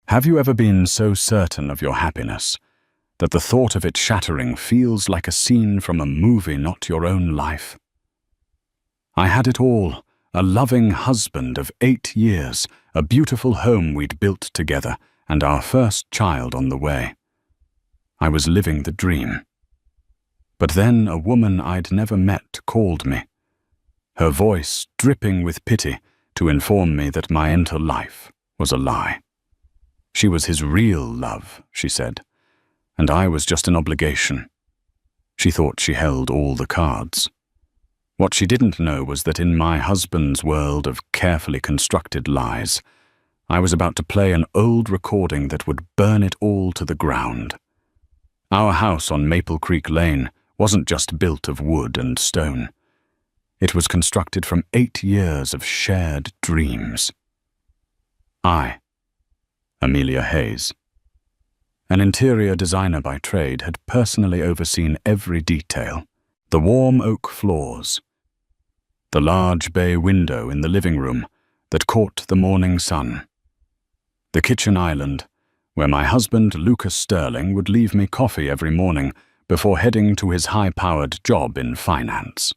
Have you ever been so certain of your happiness that the thought of it shattering feels like a scene from a movie, not your own life? I had it all, a loving husband of 8 years, a beautiful home we'd built together, and our first child on the way. I was living the dream. But then a woman I'd never met called me, her voice dripping with pity to inform me that my entire life was a lie. She was his real love, she said, and I was just an obligation. She thought she held all the cards. What she didn't know was that in my husband's world of carefully constructed lies, I was about to play an old recording that would burn it all to the ground. Our house on Maple Creek Lane wasn't just built of wood and stone. It was constructed from 8 years of shared dreams. Amelia Hayes, an interior designer by trade, had personally overseen every detail. The warm oak floors, the large bay window in the living room that caught the morning sun, the kitchen island where my husband, Lucas Sterling, would leave me coffee every morning before heading to his high-powered job in finance.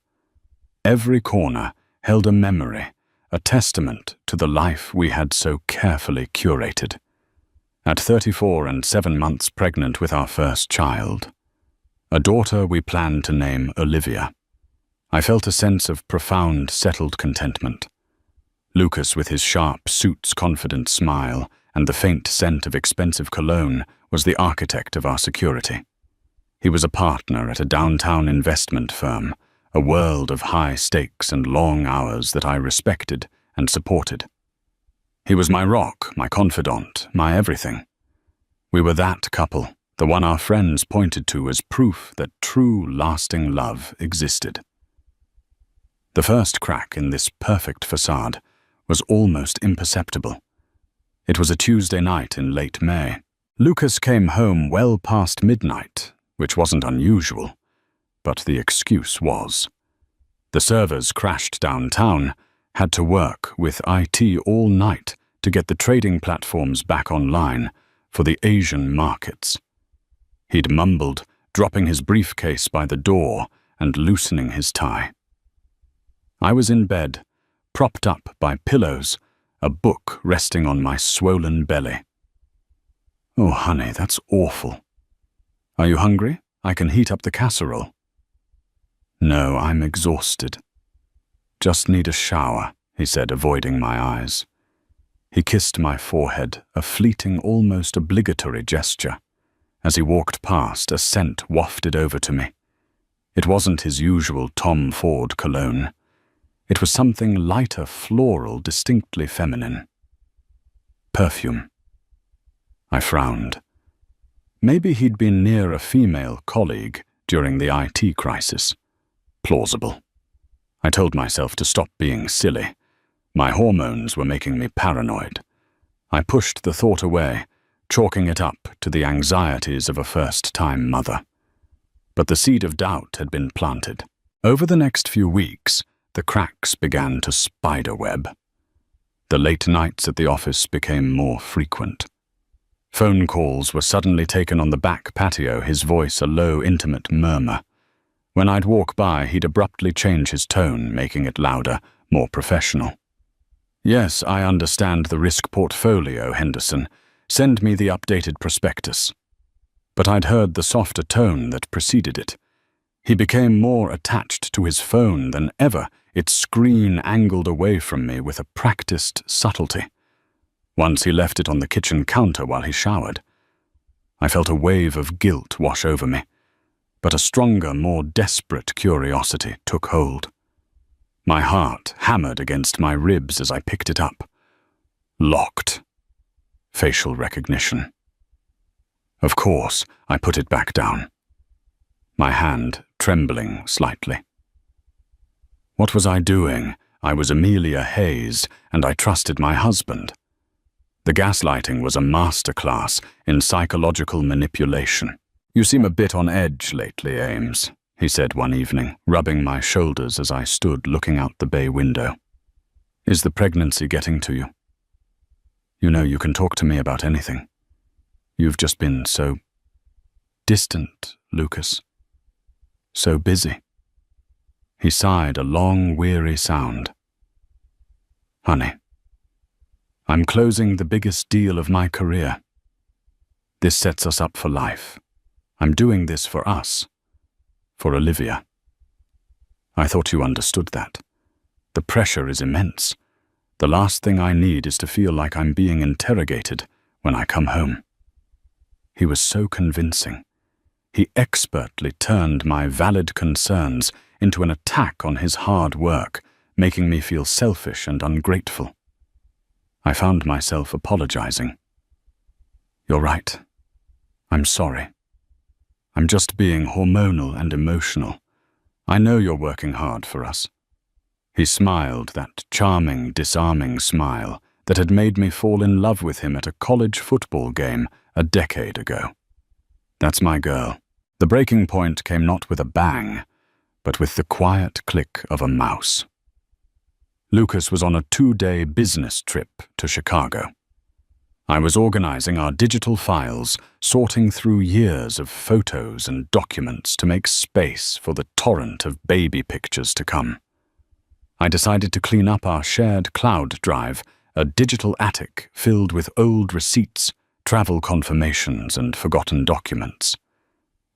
Every corner held a memory, a testament to the life we had so carefully curated. At 34 and 7 months pregnant with our first child, a daughter we planned to name Olivia, I felt a sense of profound, settled contentment. Lucas, with his sharp suit's confident smile and the faint scent of expensive cologne, was the architect of our security. He was a partner at a downtown investment firm, a world of high stakes and long hours that I respected and supported. He was my rock, my confidant, my everything. We were that couple, the one our friends pointed to as proof that true, lasting love existed. The first crack in this perfect facade was almost imperceptible. It was a Tuesday night in late May. Lucas came home well past midnight, which wasn't unusual, but the excuse was. The servers crashed downtown, had to work with IT all night to get the trading platforms back online for the Asian markets. He'd mumbled, dropping his briefcase by the door and loosening his tie. I was in bed, propped up by pillows, a book resting on my swollen belly. "Oh, honey, that's awful. Are you hungry? I can heat up the casserole." "No, I'm exhausted. Just need a shower," he said, avoiding my eyes. He kissed my forehead, a fleeting, almost obligatory gesture. As he walked past, a scent wafted over to me. It wasn't his usual Tom Ford cologne. It was something lighter, floral, distinctly feminine. Perfume. I frowned. Maybe he'd been near a female colleague during the IT crisis. Plausible. I told myself to stop being silly. My hormones were making me paranoid. I pushed the thought away, chalking it up to the anxieties of a first-time mother. But the seed of doubt had been planted. Over the next few weeks, the cracks began to spiderweb. The late nights at the office became more frequent. Phone calls were suddenly taken on the back patio, his voice a low, intimate murmur. When I'd walk by, he'd abruptly change his tone, making it louder, more professional. "Yes, I understand the risk portfolio, Henderson. Send me the updated prospectus." But I'd heard the softer tone that preceded it. He became more attached to his phone than ever, its screen angled away from me with a practiced subtlety. Once he left it on the kitchen counter while he showered. I felt a wave of guilt wash over me, but a stronger, more desperate curiosity took hold. My heart hammered against my ribs as I picked it up. Locked. Facial recognition. Of course, I put it back down, my hand trembling slightly. What was I doing? I was Amelia Hayes, and I trusted my husband. The gaslighting was a masterclass in psychological manipulation. "You seem a bit on edge lately, Ames," he said one evening, rubbing my shoulders as I stood looking out the bay window. "Is the pregnancy getting to you?" You know you can talk to me about anything. You've just been so distant, Lucas. So busy." He sighed a long, weary sound. "Honey, I'm closing the biggest deal of my career. This sets us up for life. I'm doing this for us, for Olivia." I thought you understood that. The pressure is immense. The last thing I need is to feel like I'm being interrogated when I come home. He was so convincing. He expertly turned my valid concerns into an attack on his hard work, making me feel selfish and ungrateful. I found myself apologizing. "You're right. I'm sorry. I'm just being hormonal and emotional. I know you're working hard for us." He smiled, that charming, disarming smile that had made me fall in love with him at a college football game a decade ago. That's my girl. The breaking point came not with a bang, but with the quiet click of a mouse. Lucas was on a 2-day business trip to Chicago. I was organizing our digital files, sorting through years of photos and documents to make space for the torrent of baby pictures to come. I decided to clean up our shared cloud drive, a digital attic filled with old receipts, travel confirmations, and forgotten documents.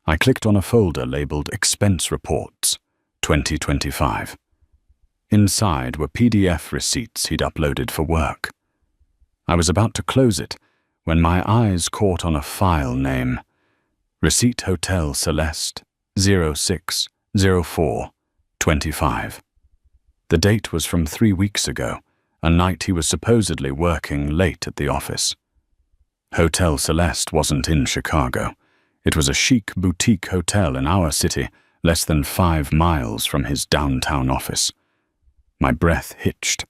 I clicked on a folder labeled Expense Reports, 2025. Inside were PDF receipts he'd uploaded for work. I was about to close it when my eyes caught on a file name, Receipt Hotel Celeste, 06/04/25. The date was from 3 weeks ago, a night he was supposedly working late at the office. Hotel Celeste wasn't in Chicago. It was a chic boutique hotel in our city, less than 5 miles from his downtown office. My breath hitched.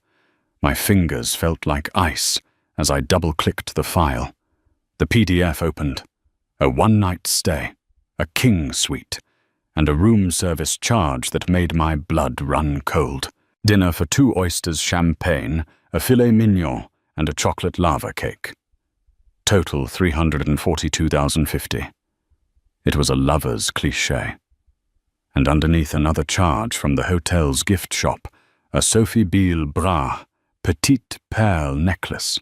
My fingers felt like ice as I double-clicked the file. The PDF opened. A one-night stay, a king suite, and a room service charge that made my blood run cold. Dinner for 2 oysters champagne, a filet mignon, and a chocolate lava cake. Total $342,050. It was a lover's cliché. And underneath another charge from the hotel's gift shop, a Sophie Beale Bras petite perle necklace.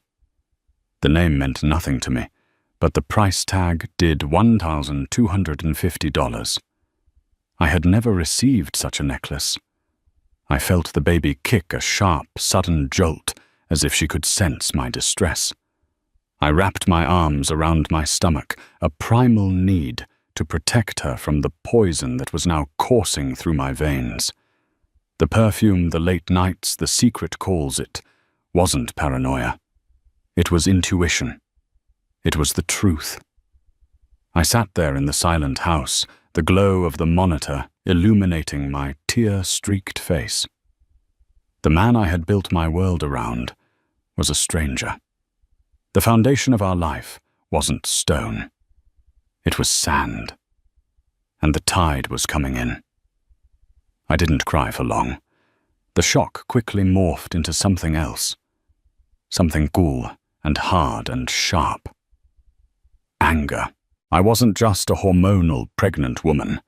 The name meant nothing to me, but the price tag did $1,250. I had never received such a necklace. I felt the baby kick a sharp, sudden jolt, as if she could sense my distress. I wrapped my arms around my stomach, a primal need to protect her from the poison that was now coursing through my veins. The perfume the late nights, the secret calls it, wasn't paranoia. It was intuition. It was the truth. I sat there in the silent house, the glow of the monitor illuminating my tear-streaked face. The man I had built my world around was a stranger. The foundation of our life wasn't stone. It was sand. And the tide was coming in. I didn't cry for long. The shock quickly morphed into something else. Something cool and hard and sharp. Anger. I wasn't just a hormonal pregnant woman.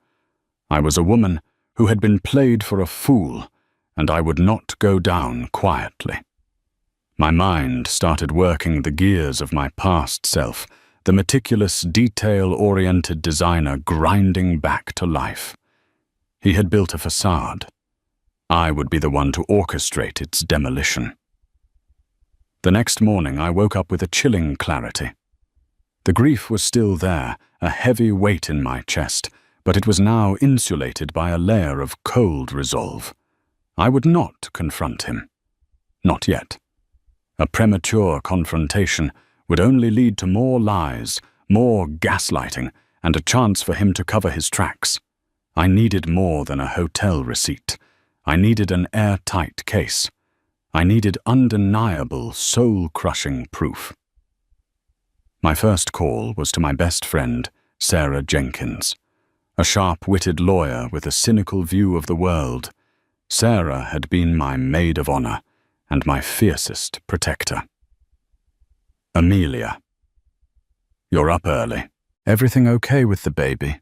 I was a woman who had been played for a fool, and I would not go down quietly. My mind started working the gears of my past self, the meticulous, detail-oriented designer grinding back to life. He had built a facade. I would be the one to orchestrate its demolition. The next morning I woke up with a chilling clarity. The grief was still there, a heavy weight in my chest, but it was now insulated by a layer of cold resolve. I would not confront him. Not yet. A premature confrontation would only lead to more lies, more gaslighting, and a chance for him to cover his tracks. I needed more than a hotel receipt. I needed an airtight case. I needed undeniable, soul-crushing proof. My first call was to my best friend, Sarah Jenkins, a sharp-witted lawyer with a cynical view of the world. Sarah had been my maid of honor and my fiercest protector. Amelia. You're up early. Everything okay with the baby?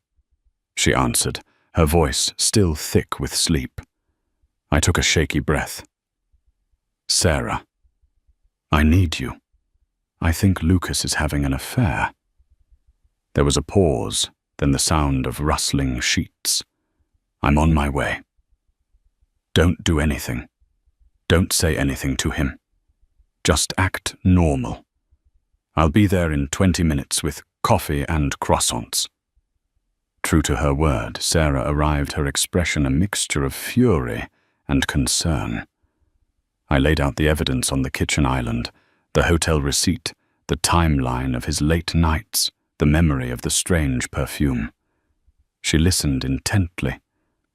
She answered, her voice still thick with sleep. I took a shaky breath. Sarah, I need you. I think Lucas is having an affair. There was a pause, then the sound of rustling sheets. I'm on my way. Don't do anything. Don't say anything to him. Just act normal. I'll be there in 20 minutes with coffee and croissants. True to her word, Sarah arrived, her expression a mixture of fury and concern. I laid out the evidence on the kitchen island, the hotel receipt, the timeline of his late nights, the memory of the strange perfume. She listened intently,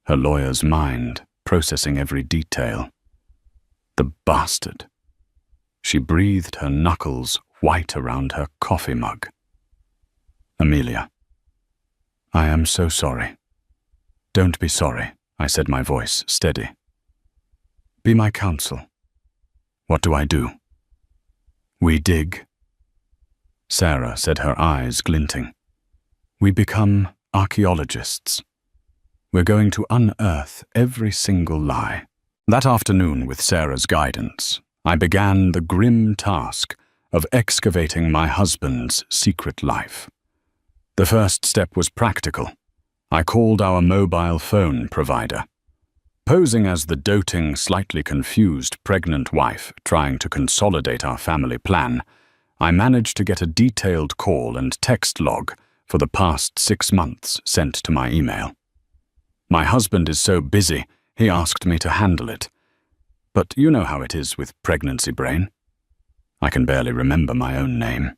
her lawyer's mind processing every detail. The bastard. She breathed, her knuckles white around her coffee mug. Amelia. I am so sorry. Don't be sorry, I said, my voice steady. Be my counsel. What do I do? We dig. Sarah said, her eyes glinting. We become archaeologists. We're going to unearth every single lie. That afternoon, with Sarah's guidance, I began the grim task of excavating my husband's secret life. The first step was practical. I called our mobile phone provider. Posing as the doting, slightly confused pregnant wife trying to consolidate our family plan, I managed to get a detailed call and text log for the past 6 months sent to my email. My husband is so busy, he asked me to handle it. But you know how it is with pregnancy brain. I can barely remember my own name.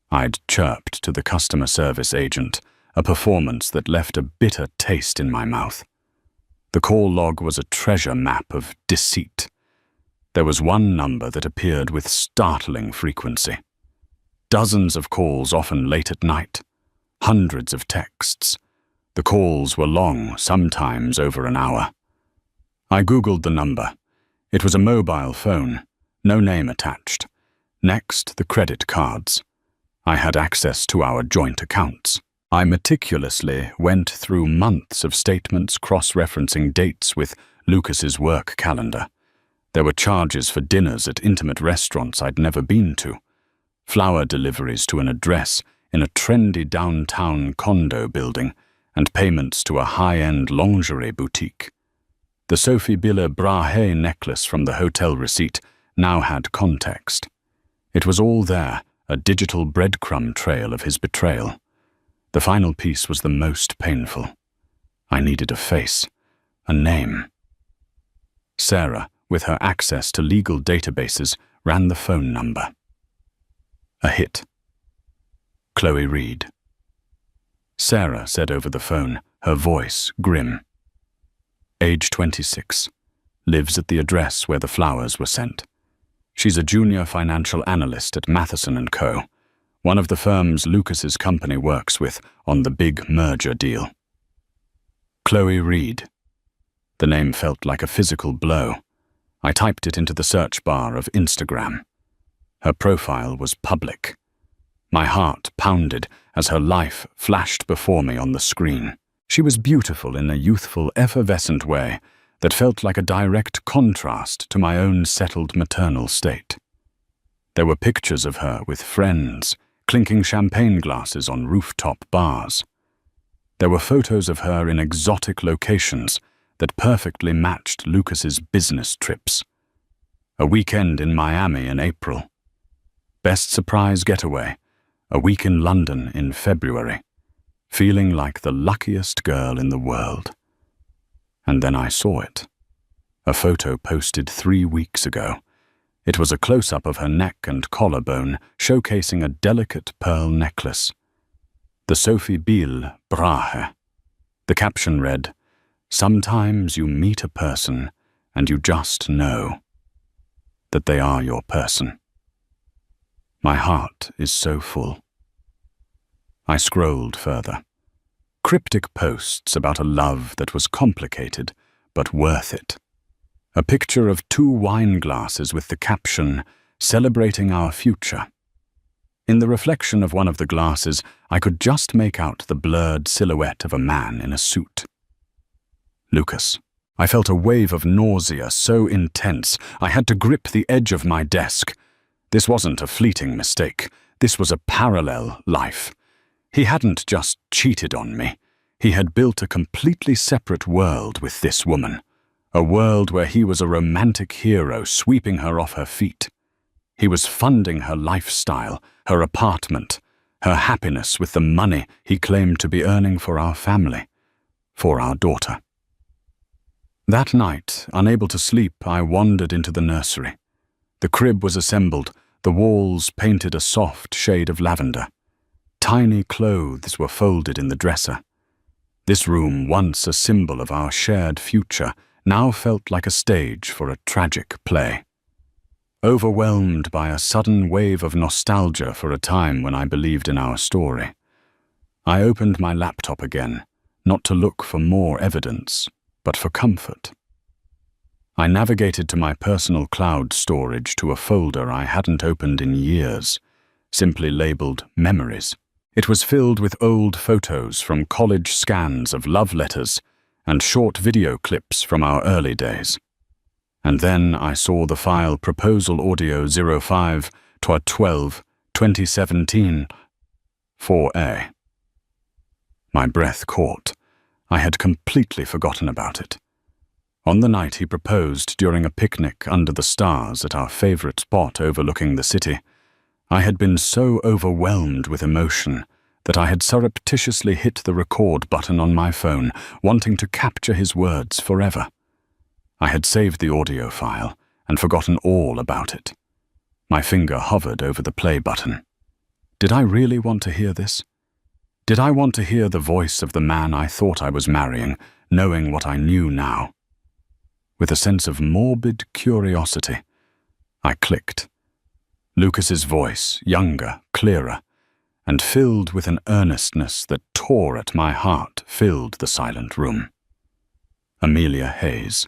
I'd chirped to the customer service agent, a performance that left a bitter taste in my mouth. The call log was a treasure map of deceit. There was one number that appeared with startling frequency. Dozens of calls, often late at night. Hundreds of texts. The calls were long, sometimes over an hour. I Googled the number. It was a mobile phone, no name attached. Next, the credit cards. I had access to our joint accounts. I meticulously went through months of statements cross-referencing dates with Lucas's work calendar. There were charges for dinners at intimate restaurants I'd never been to, flower deliveries to an address in a trendy downtown condo building, and payments to a high-end lingerie boutique. The Sophie Bille Brahe necklace from the hotel receipt now had context. It was all there, a digital breadcrumb trail of his betrayal. The final piece was the most painful. I needed a face, a name. Sarah, with her access to legal databases, ran the phone number. A hit. Chloe Reed. Sarah said over the phone, her voice grim. Age 26. Lives at the address where the flowers were sent. She's a junior financial analyst at Matheson & Co., one of the firms Lucas's company works with on the big merger deal. Chloe Reed. The name felt like a physical blow. I typed it into the search bar of Instagram. Her profile was public. My heart pounded as her life flashed before me on the screen. She was beautiful in a youthful, effervescent way that felt like a direct contrast to my own settled maternal state. There were pictures of her with friends, clinking champagne glasses on rooftop bars. There were photos of her in exotic locations that perfectly matched Lucas's business trips. A weekend in Miami in April. Best surprise getaway, a week in London in February. Feeling like the luckiest girl in the world. And then I saw it. A photo posted 3 weeks ago. It was a close-up of her neck and collarbone, showcasing a delicate pearl necklace. The Sophie Bille Brahe. The caption read, "Sometimes you meet a person and you just know that they are your person." My heart is so full. I scrolled further. Cryptic posts about a love that was complicated, but worth it. A picture of 2 wine glasses with the caption, "Celebrating our future." In the reflection of one of the glasses, I could just make out the blurred silhouette of a man in a suit. Lucas. I felt a wave of nausea so intense I had to grip the edge of my desk. This wasn't a fleeting mistake. This was a parallel life. He hadn't just cheated on me. He had built a completely separate world with this woman. A world where he was a romantic hero sweeping her off her feet. He was funding her lifestyle, her apartment, her happiness with the money he claimed to be earning for our family, for our daughter. That night, unable to sleep, I wandered into the nursery. The crib was assembled, the walls painted a soft shade of lavender. Tiny clothes were folded in the dresser. This room, once a symbol of our shared future, now felt like a stage for a tragic play. Overwhelmed by a sudden wave of nostalgia for a time when I believed in our story, I opened my laptop again, not to look for more evidence, but for comfort. I navigated to my personal cloud storage to a folder I hadn't opened in years, simply labeled Memories. It was filled with old photos from college scans of love letters and short video clips from our early days. And then I saw the file Proposal Audio 05/12/2017 4A. My breath caught. I had completely forgotten about it. On the night he proposed during a picnic under the stars at our favorite spot overlooking the city, I had been so overwhelmed with emotion that I had surreptitiously hit the record button on my phone, wanting to capture his words forever. I had saved the audio file and forgotten all about it. My finger hovered over the play button. Did I really want to hear this? Did I want to hear the voice of the man I thought I was marrying, knowing what I knew now? With a sense of morbid curiosity, I clicked. Lucas's voice, younger, clearer, and filled with an earnestness that tore at my heart, filled the silent room. Amelia Hayes.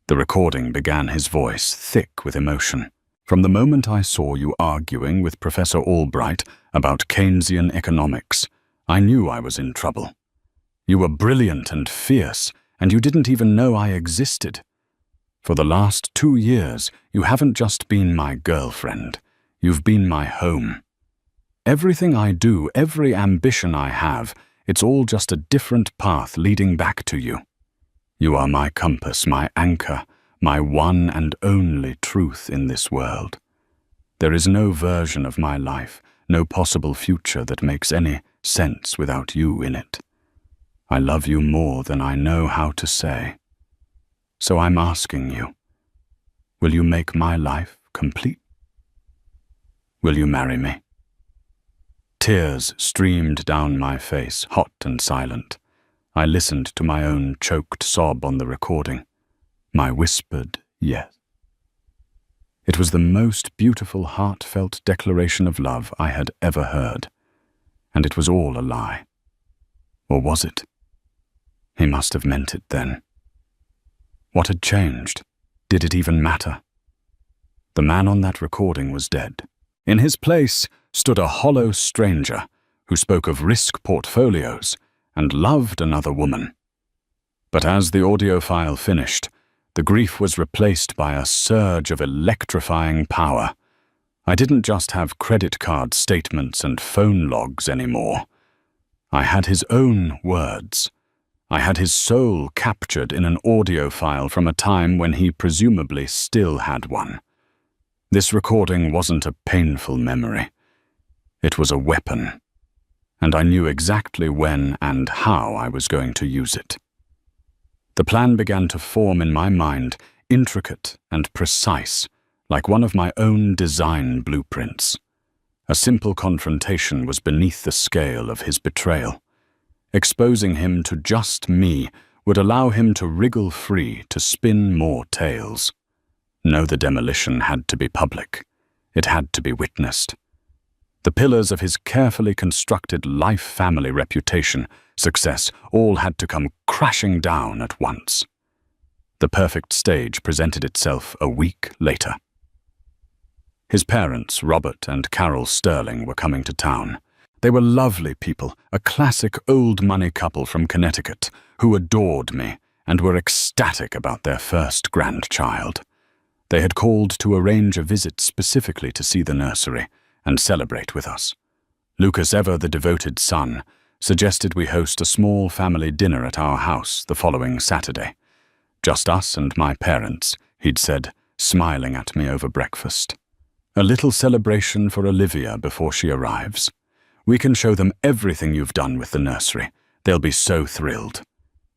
The recording began his voice, thick with emotion. From the moment I saw you arguing with Professor Albright about Keynesian economics, I knew I was in trouble. You were brilliant and fierce, and you didn't even know I existed. For the last 2 years, you haven't just been my girlfriend. You've been my home. Everything I do, every ambition I have, it's all just a different path leading back to you. You are my compass, my anchor, my one and only truth in this world. There is no version of my life, no possible future that makes any sense without you in it. I love you more than I know how to say. So I'm asking you, will you make my life complete? Will you marry me? Tears streamed down my face, hot and silent. I listened to my own choked sob on the recording, my whispered yes. It was the most beautiful, heartfelt declaration of love I had ever heard, and it was all a lie. Or was it? He must have meant it then. What had changed? Did it even matter? The man on that recording was dead. In his place stood a hollow stranger who spoke of risk portfolios and loved another woman. But as the audio file finished, the grief was replaced by a surge of electrifying power. I didn't just have credit card statements and phone logs anymore. I had his own words. I had his soul captured in an audio file from a time when he presumably still had one. This recording wasn't a painful memory. It was a weapon, and I knew exactly when and how I was going to use it. The plan began to form in my mind, intricate and precise, like one of my own design blueprints. A simple confrontation was beneath the scale of his betrayal. Exposing him to just me would allow him to wriggle free to spin more tales. No, the demolition had to be public. It had to be witnessed. The pillars of his carefully constructed life-family reputation, success, all had to come crashing down at once. The perfect stage presented itself a week later. His parents, Robert and Carol Sterling, were coming to town. They were lovely people, a classic old-money couple from Connecticut who adored me and were ecstatic about their first grandchild. They had called to arrange a visit specifically to see the nursery and celebrate with us. Lucas, ever the devoted son, suggested we host a small family dinner at our house the following Saturday. Just us and my parents, he'd said, smiling at me over breakfast. A little celebration for Olivia before she arrives. We can show them everything you've done with the nursery. They'll be so thrilled.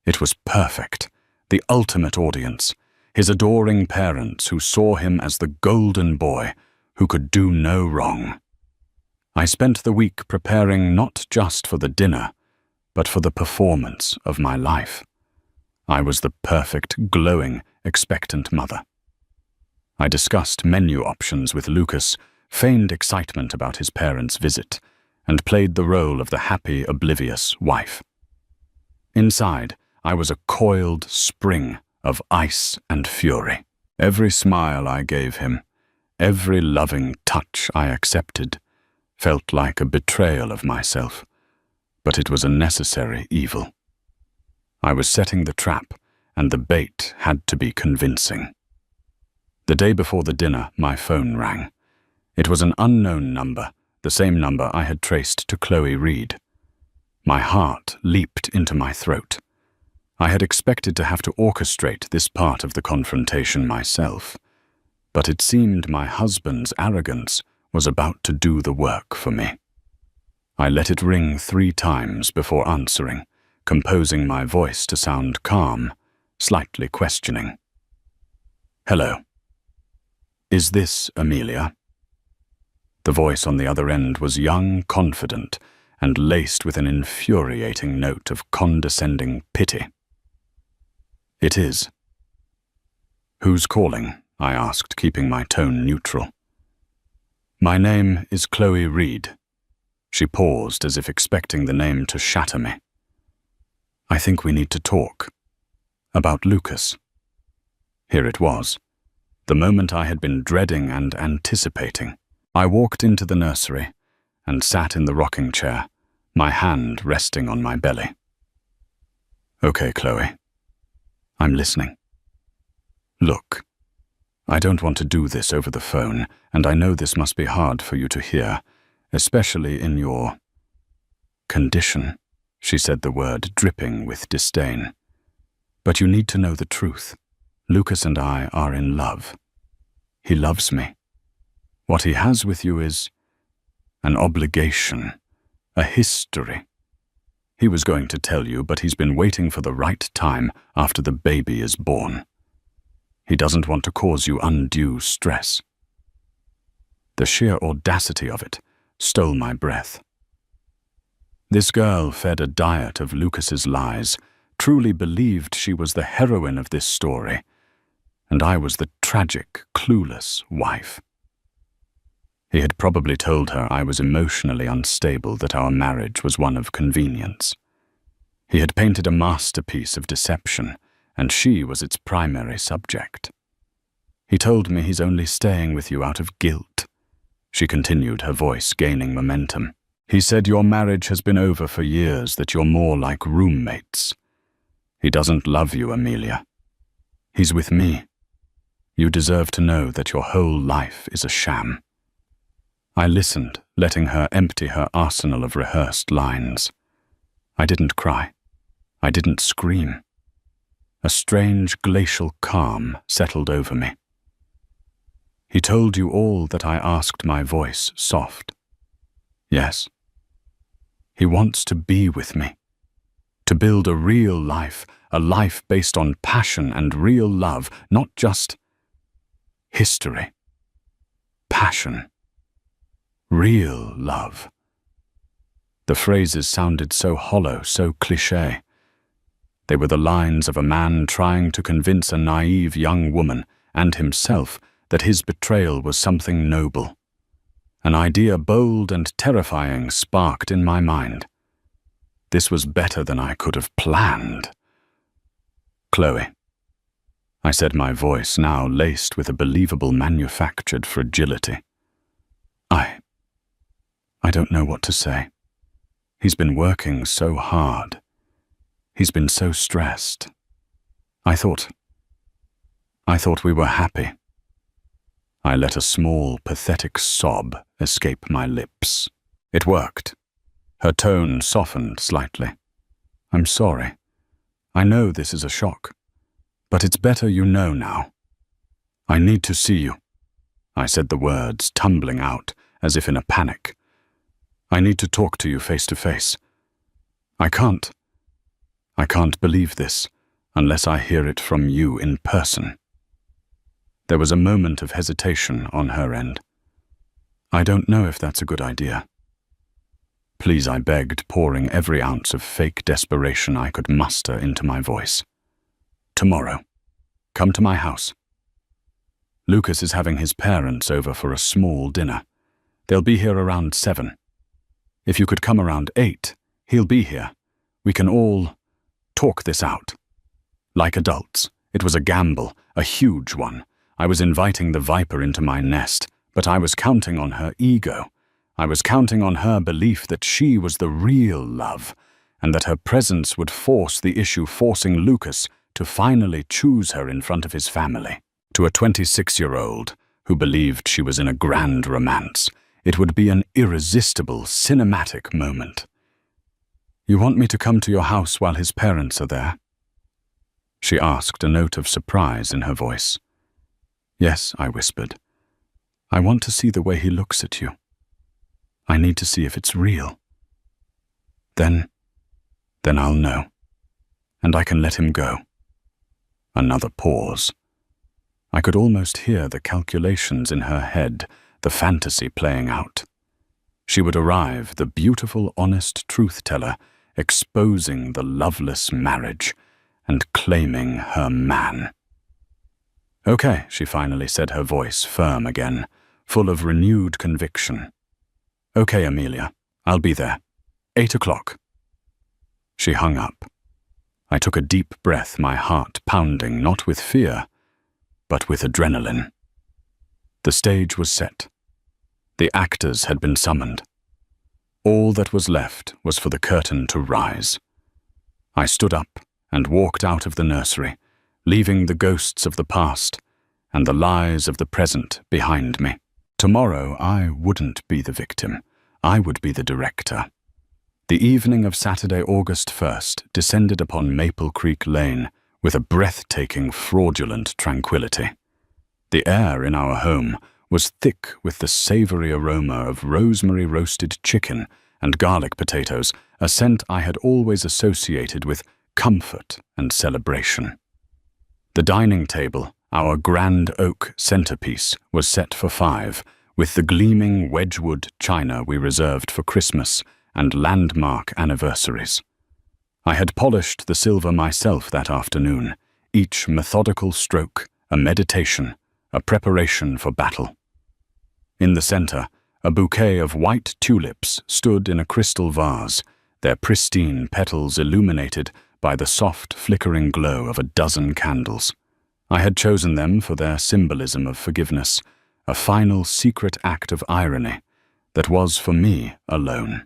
It was perfect. The ultimate audience. His adoring parents who saw him as the golden boy who could do no wrong. I spent the week preparing not just for the dinner, but for the performance of my life. I was the perfect, glowing, expectant mother. I discussed menu options with Lucas, feigned excitement about his parents' visit, and played the role of the happy, oblivious wife. Inside, I was a coiled spring of ice and fury. Every smile I gave him, every loving touch I accepted, felt like a betrayal of myself, but it was a necessary evil. I was setting the trap, and the bait had to be convincing. The day before the dinner, my phone rang. It was an unknown number, the same number I had traced to Chloe Reed. My heart leaped into my throat. I had expected to have to orchestrate this part of the confrontation myself, but it seemed my husband's arrogance was about to do the work for me. I let it ring 3 times before answering, composing my voice to sound calm, slightly questioning. Hello. Is this Amelia? The voice on the other end was young, confident, and laced with an infuriating note of condescending pity. It is. Who's calling? I asked, keeping my tone neutral. My name is Chloe Reed. She paused as if expecting the name to shatter me. I think we need to talk. About Lucas. Here it was, the moment I had been dreading and anticipating. I walked into the nursery and sat in the rocking chair, my hand resting on my belly. Okay, Chloe. I'm listening. Look, I don't want to do this over the phone, and I know this must be hard for you to hear, especially in your condition, she said, the word dripping with disdain. But you need to know the truth. Lucas and I are in love. He loves me. What he has with you is an obligation, a history. He was going to tell you, but he's been waiting for the right time after the baby is born. He doesn't want to cause you undue stress. The sheer audacity of it stole my breath. This girl fed a diet of Lucas's lies, truly believed she was the heroine of this story, and I was the tragic, clueless wife. He had probably told her I was emotionally unstable, that our marriage was one of convenience. He had painted a masterpiece of deception, and she was its primary subject. He told me he's only staying with you out of guilt. She continued, her voice gaining momentum. He said your marriage has been over for years, that you're more like roommates. He doesn't love you, Amelia. He's with me. You deserve to know that your whole life is a sham. I listened, letting her empty her arsenal of rehearsed lines. I didn't cry. I didn't scream. A strange glacial calm settled over me. He told you all that I asked, my voice soft. Yes. He wants to be with me. To build a real life, a life based on passion and real love, not just history. Passion. Real love. The phrases sounded so hollow, so cliché. They were the lines of a man trying to convince a naive young woman and himself that his betrayal was something noble. An idea bold and terrifying sparked in my mind. This was better than I could have planned. Chloe, I said, my voice now laced with a believable manufactured fragility. I don't know what to say. He's been working so hard. He's been so stressed. I thought we were happy. I let a small, pathetic sob escape my lips. It worked. Her tone softened slightly. I'm sorry. I know this is a shock, but it's better you know now. I need to see you. I said the words, tumbling out as if in a panic. I need to talk to you face to face. I can't believe this unless I hear it from you in person. There was a moment of hesitation on her end. I don't know if that's a good idea. Please, I begged, pouring every ounce of fake desperation I could muster into my voice. Tomorrow, come to my house. Lucas is having his parents over for a small dinner. They'll be here around 7. If you could come around 8, he'll be here. We can all talk this out. Like adults, it was a gamble, a huge one. I was inviting the viper into my nest, but I was counting on her ego. I was counting on her belief that she was the real love, and that her presence would force the issue, forcing Lucas to finally choose her in front of his family. To a 26-year-old who believed she was in a grand romance, it would be an irresistible, cinematic moment. You want me to come to your house while his parents are there? She asked, a note of surprise in her voice. Yes, I whispered. I want to see the way he looks at you. I need to see if it's real. Then I'll know, and I can let him go. Another pause. I could almost hear the calculations in her head, the fantasy playing out. She would arrive, the beautiful, honest truth-teller, exposing the loveless marriage and claiming her man. Okay, she finally said, her voice firm again, full of renewed conviction. Okay, Amelia, I'll be there. 8 o'clock. She hung up. I took a deep breath, my heart pounding, not with fear, but with adrenaline. The stage was set. The actors had been summoned. All that was left was for the curtain to rise. I stood up and walked out of the nursery, leaving the ghosts of the past and the lies of the present behind me. Tomorrow I wouldn't be the victim. I would be the director. The evening of Saturday, August 1st, descended upon Maple Creek Lane with a breathtaking, fraudulent tranquility. The air in our home was thick with the savory aroma of rosemary roasted chicken and garlic potatoes, a scent I had always associated with comfort and celebration. The dining table, our grand oak centerpiece, was set for 5, with the gleaming Wedgwood china we reserved for Christmas and landmark anniversaries. I had polished the silver myself that afternoon, each methodical stroke a meditation, a preparation for battle. In the center, a bouquet of white tulips stood in a crystal vase, their pristine petals illuminated by the soft, flickering glow of a dozen candles. I had chosen them for their symbolism of forgiveness, a final secret act of irony that was for me alone.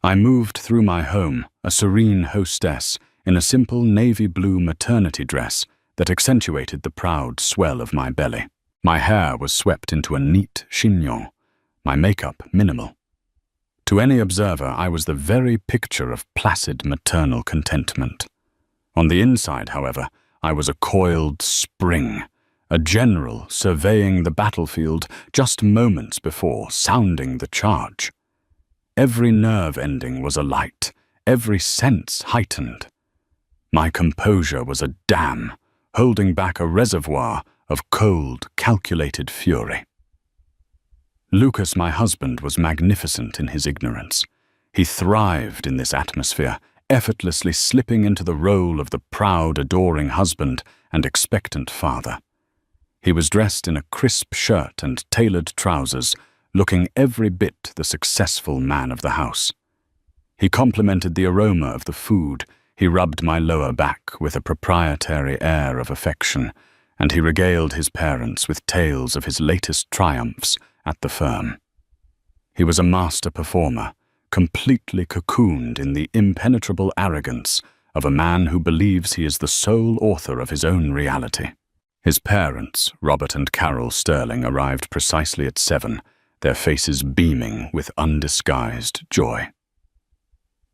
I moved through my home, a serene hostess, in a simple navy blue maternity dress that accentuated the proud swell of my belly. My hair was swept into a neat chignon, my makeup minimal. To any observer, I was the very picture of placid maternal contentment. On the inside, however, I was a coiled spring, a general surveying the battlefield just moments before sounding the charge. Every nerve ending was alight, every sense heightened. My composure was a dam, holding back a reservoir of cold, calculated fury. Lucas, my husband, was magnificent in his ignorance. He thrived in this atmosphere, effortlessly slipping into the role of the proud, adoring husband and expectant father. He was dressed in a crisp shirt and tailored trousers, looking every bit the successful man of the house. He complimented the aroma of the food, he rubbed my lower back with a proprietary air of affection, and he regaled his parents with tales of his latest triumphs at the firm. He was a master performer, completely cocooned in the impenetrable arrogance of a man who believes he is the sole author of his own reality. His parents, Robert and Carol Sterling, arrived precisely at 7, their faces beaming with undisguised joy.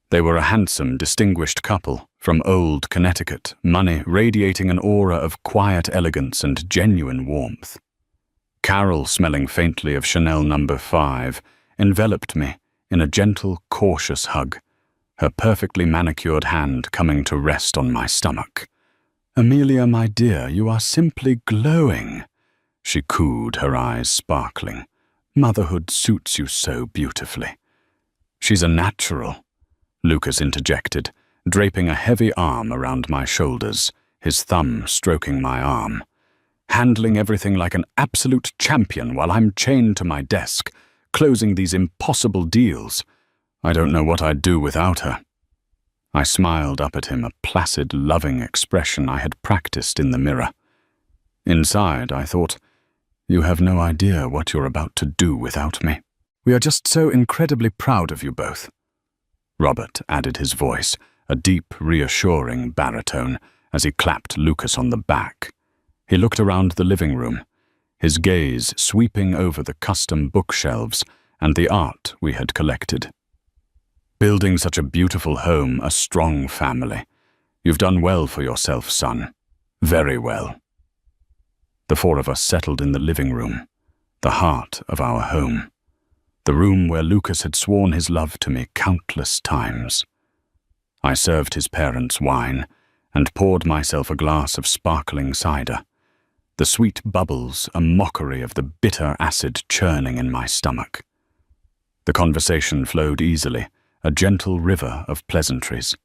They were a handsome, distinguished couple from old Connecticut, money radiating an aura of quiet elegance and genuine warmth. Carol, smelling faintly of Chanel No. 5, enveloped me in a gentle, cautious hug, her perfectly manicured hand coming to rest on my stomach. "Amelia, my dear, you are simply glowing," she cooed, her eyes sparkling. "Motherhood suits you so beautifully." "She's a natural," Lucas interjected, draping a heavy arm around my shoulders, his thumb stroking my arm. "Handling everything like an absolute champion while I'm chained to my desk, closing these impossible deals. I don't know what I'd do without her." I smiled up at him, a placid, loving expression I had practiced in the mirror. Inside, I thought, "You have no idea what you're about to do without me. We are just so incredibly proud of you both." Robert added his voice, a deep, reassuring baritone, as he clapped Lucas on the back. He looked around the living room, his gaze sweeping over the custom bookshelves and the art we had collected. "Building such a beautiful home, a strong family. You've done well for yourself, son. Very well." The 4 of us settled in the living room, the heart of our home, the room where Lucas had sworn his love to me countless times. I served his parents wine and poured myself a glass of sparkling cider, the sweet bubbles a mockery of the bitter acid churning in my stomach. The conversation flowed easily, a gentle river of pleasantries.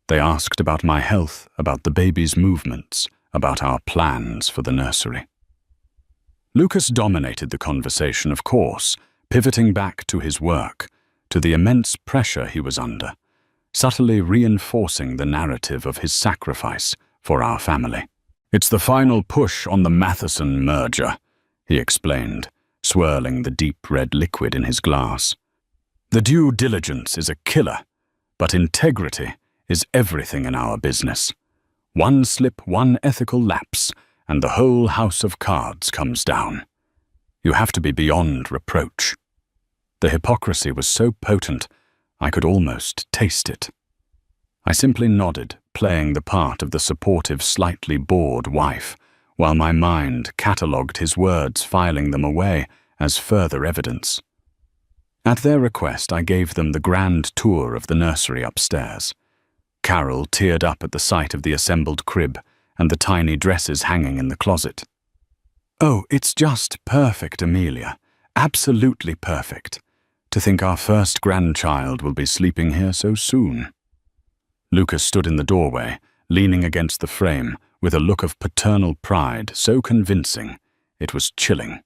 They asked about my health, about the baby's movements, about our plans for the nursery. Lucas dominated the conversation, of course, pivoting back to his work, to the immense pressure he was under, subtly reinforcing the narrative of his sacrifice for our family. "It's the final push on the Matheson merger," he explained, swirling the deep red liquid in his glass. "The due diligence is a killer, but integrity is everything in our business. One slip, one ethical lapse, and the whole house of cards comes down. You have to be beyond reproach." The hypocrisy was so potent, I could almost taste it. I simply nodded, playing the part of the supportive, slightly bored wife, while my mind catalogued his words, filing them away as further evidence. At their request, I gave them the grand tour of the nursery upstairs. Carol teared up at the sight of the assembled crib and the tiny dresses hanging in the closet. "Oh, it's just perfect, Amelia. Absolutely perfect. To think our first grandchild will be sleeping here so soon." Lucas stood in the doorway, leaning against the frame, with a look of paternal pride so convincing, it was chilling.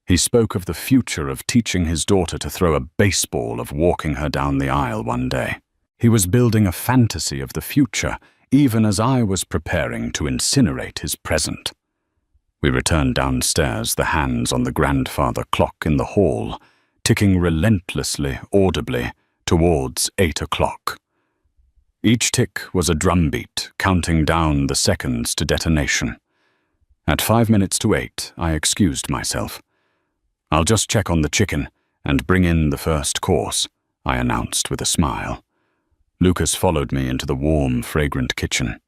He spoke of the future of teaching his daughter to throw a baseball, of walking her down the aisle one day. He was building a fantasy of the future, even as I was preparing to incinerate his present. We returned downstairs, the hands on the grandfather clock in the hall, ticking relentlessly, audibly, towards 8 o'clock. Each tick was a drumbeat, counting down the seconds to detonation. At 5 minutes to 8, I excused myself. "I'll just check on the chicken and bring in the first course," I announced with a smile. Lucas followed me into the warm, fragrant kitchen.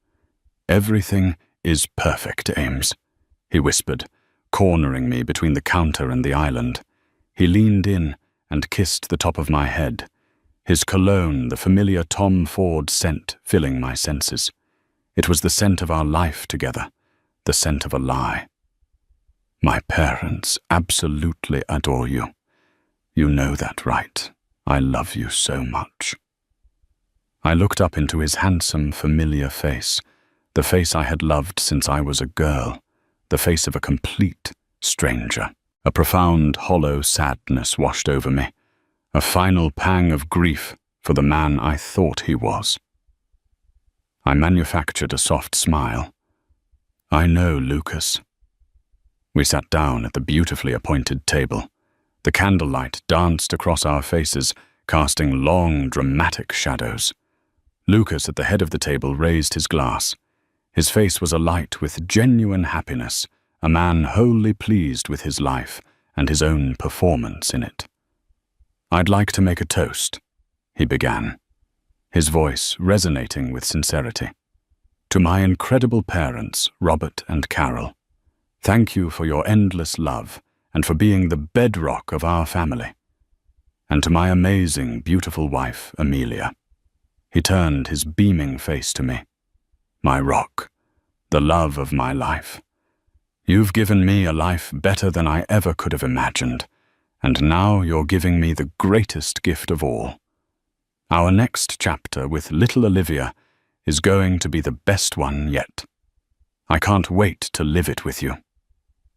"Everything is perfect, Ames," he whispered, cornering me between the counter and the island. He leaned in and kissed the top of my head, his cologne, the familiar Tom Ford scent, filling my senses. It was the scent of our life together, the scent of a lie. "My parents absolutely adore you. You know that, right? I love you so much." I looked up into his handsome, familiar face, the face I had loved since I was a girl, the face of a complete stranger. A profound, hollow sadness washed over me, a final pang of grief for the man I thought he was. I manufactured a soft smile. "I know, Lucas." We sat down at the beautifully appointed table. The candlelight danced across our faces, casting long, dramatic shadows. Lucas at the head of the table raised his glass. His face was alight with genuine happiness, a man wholly pleased with his life and his own performance in it. "I'd like to make a toast," he began, his voice resonating with sincerity. "To my incredible parents, Robert and Carol. Thank you for your endless love and for being the bedrock of our family. And to my amazing, beautiful wife, Amelia." He turned his beaming face to me. "My rock, the love of my life. You've given me a life better than I ever could have imagined, and now you're giving me the greatest gift of all. Our next chapter with little Olivia is going to be the best one yet. I can't wait to live it with you.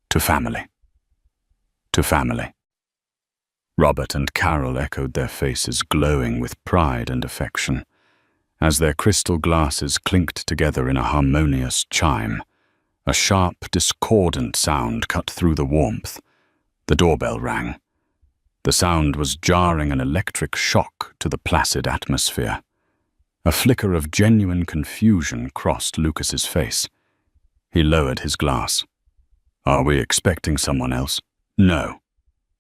To family. To family." Robert and Carol echoed, their faces glowing with pride and affection. As their crystal glasses clinked together in a harmonious chime, a sharp, discordant sound cut through the warmth. The doorbell rang. The sound was jarring an electric shock to the placid atmosphere. A flicker of genuine confusion crossed Lucas's face. He lowered his glass. "Are we expecting someone else?" "No,"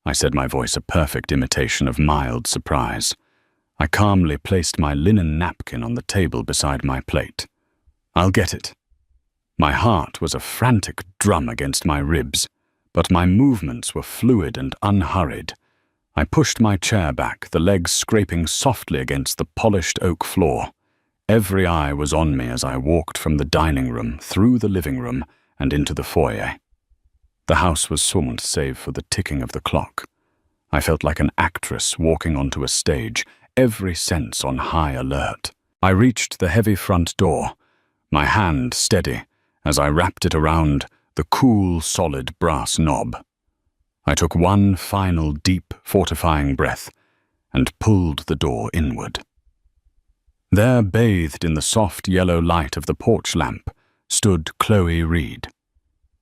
I said, my voice a perfect imitation of mild surprise. I calmly placed my linen napkin on the table beside my plate. "I'll get it." My heart was a frantic drum against my ribs, but my movements were fluid and unhurried. I pushed my chair back, the legs scraping softly against the polished oak floor. Every eye was on me as I walked from the dining room, through the living room, and into the foyer. The house was silent save for the ticking of the clock. I felt like an actress walking onto a stage, every sense on high alert. I reached the heavy front door, my hand steady as I wrapped it around the cool, solid brass knob. I took one final deep, fortifying breath and pulled the door inward. There, bathed in the soft yellow light of the porch lamp, stood Chloe Reed.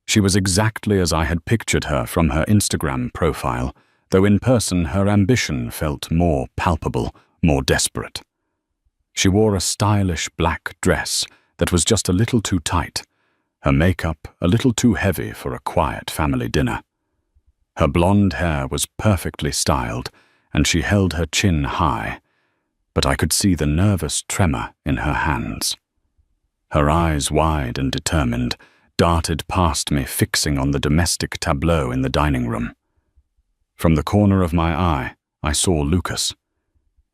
She was exactly as I had pictured her from her Instagram profile, though in person her ambition felt more palpable, more desperate. She wore a stylish black dress that was just a little too tight, her makeup a little too heavy for a quiet family dinner. Her blonde hair was perfectly styled, and she held her chin high, but I could see the nervous tremor in her hands. Her eyes, wide and determined, darted past me, fixing on the domestic tableau in the dining room. From the corner of my eye, I saw Lucas.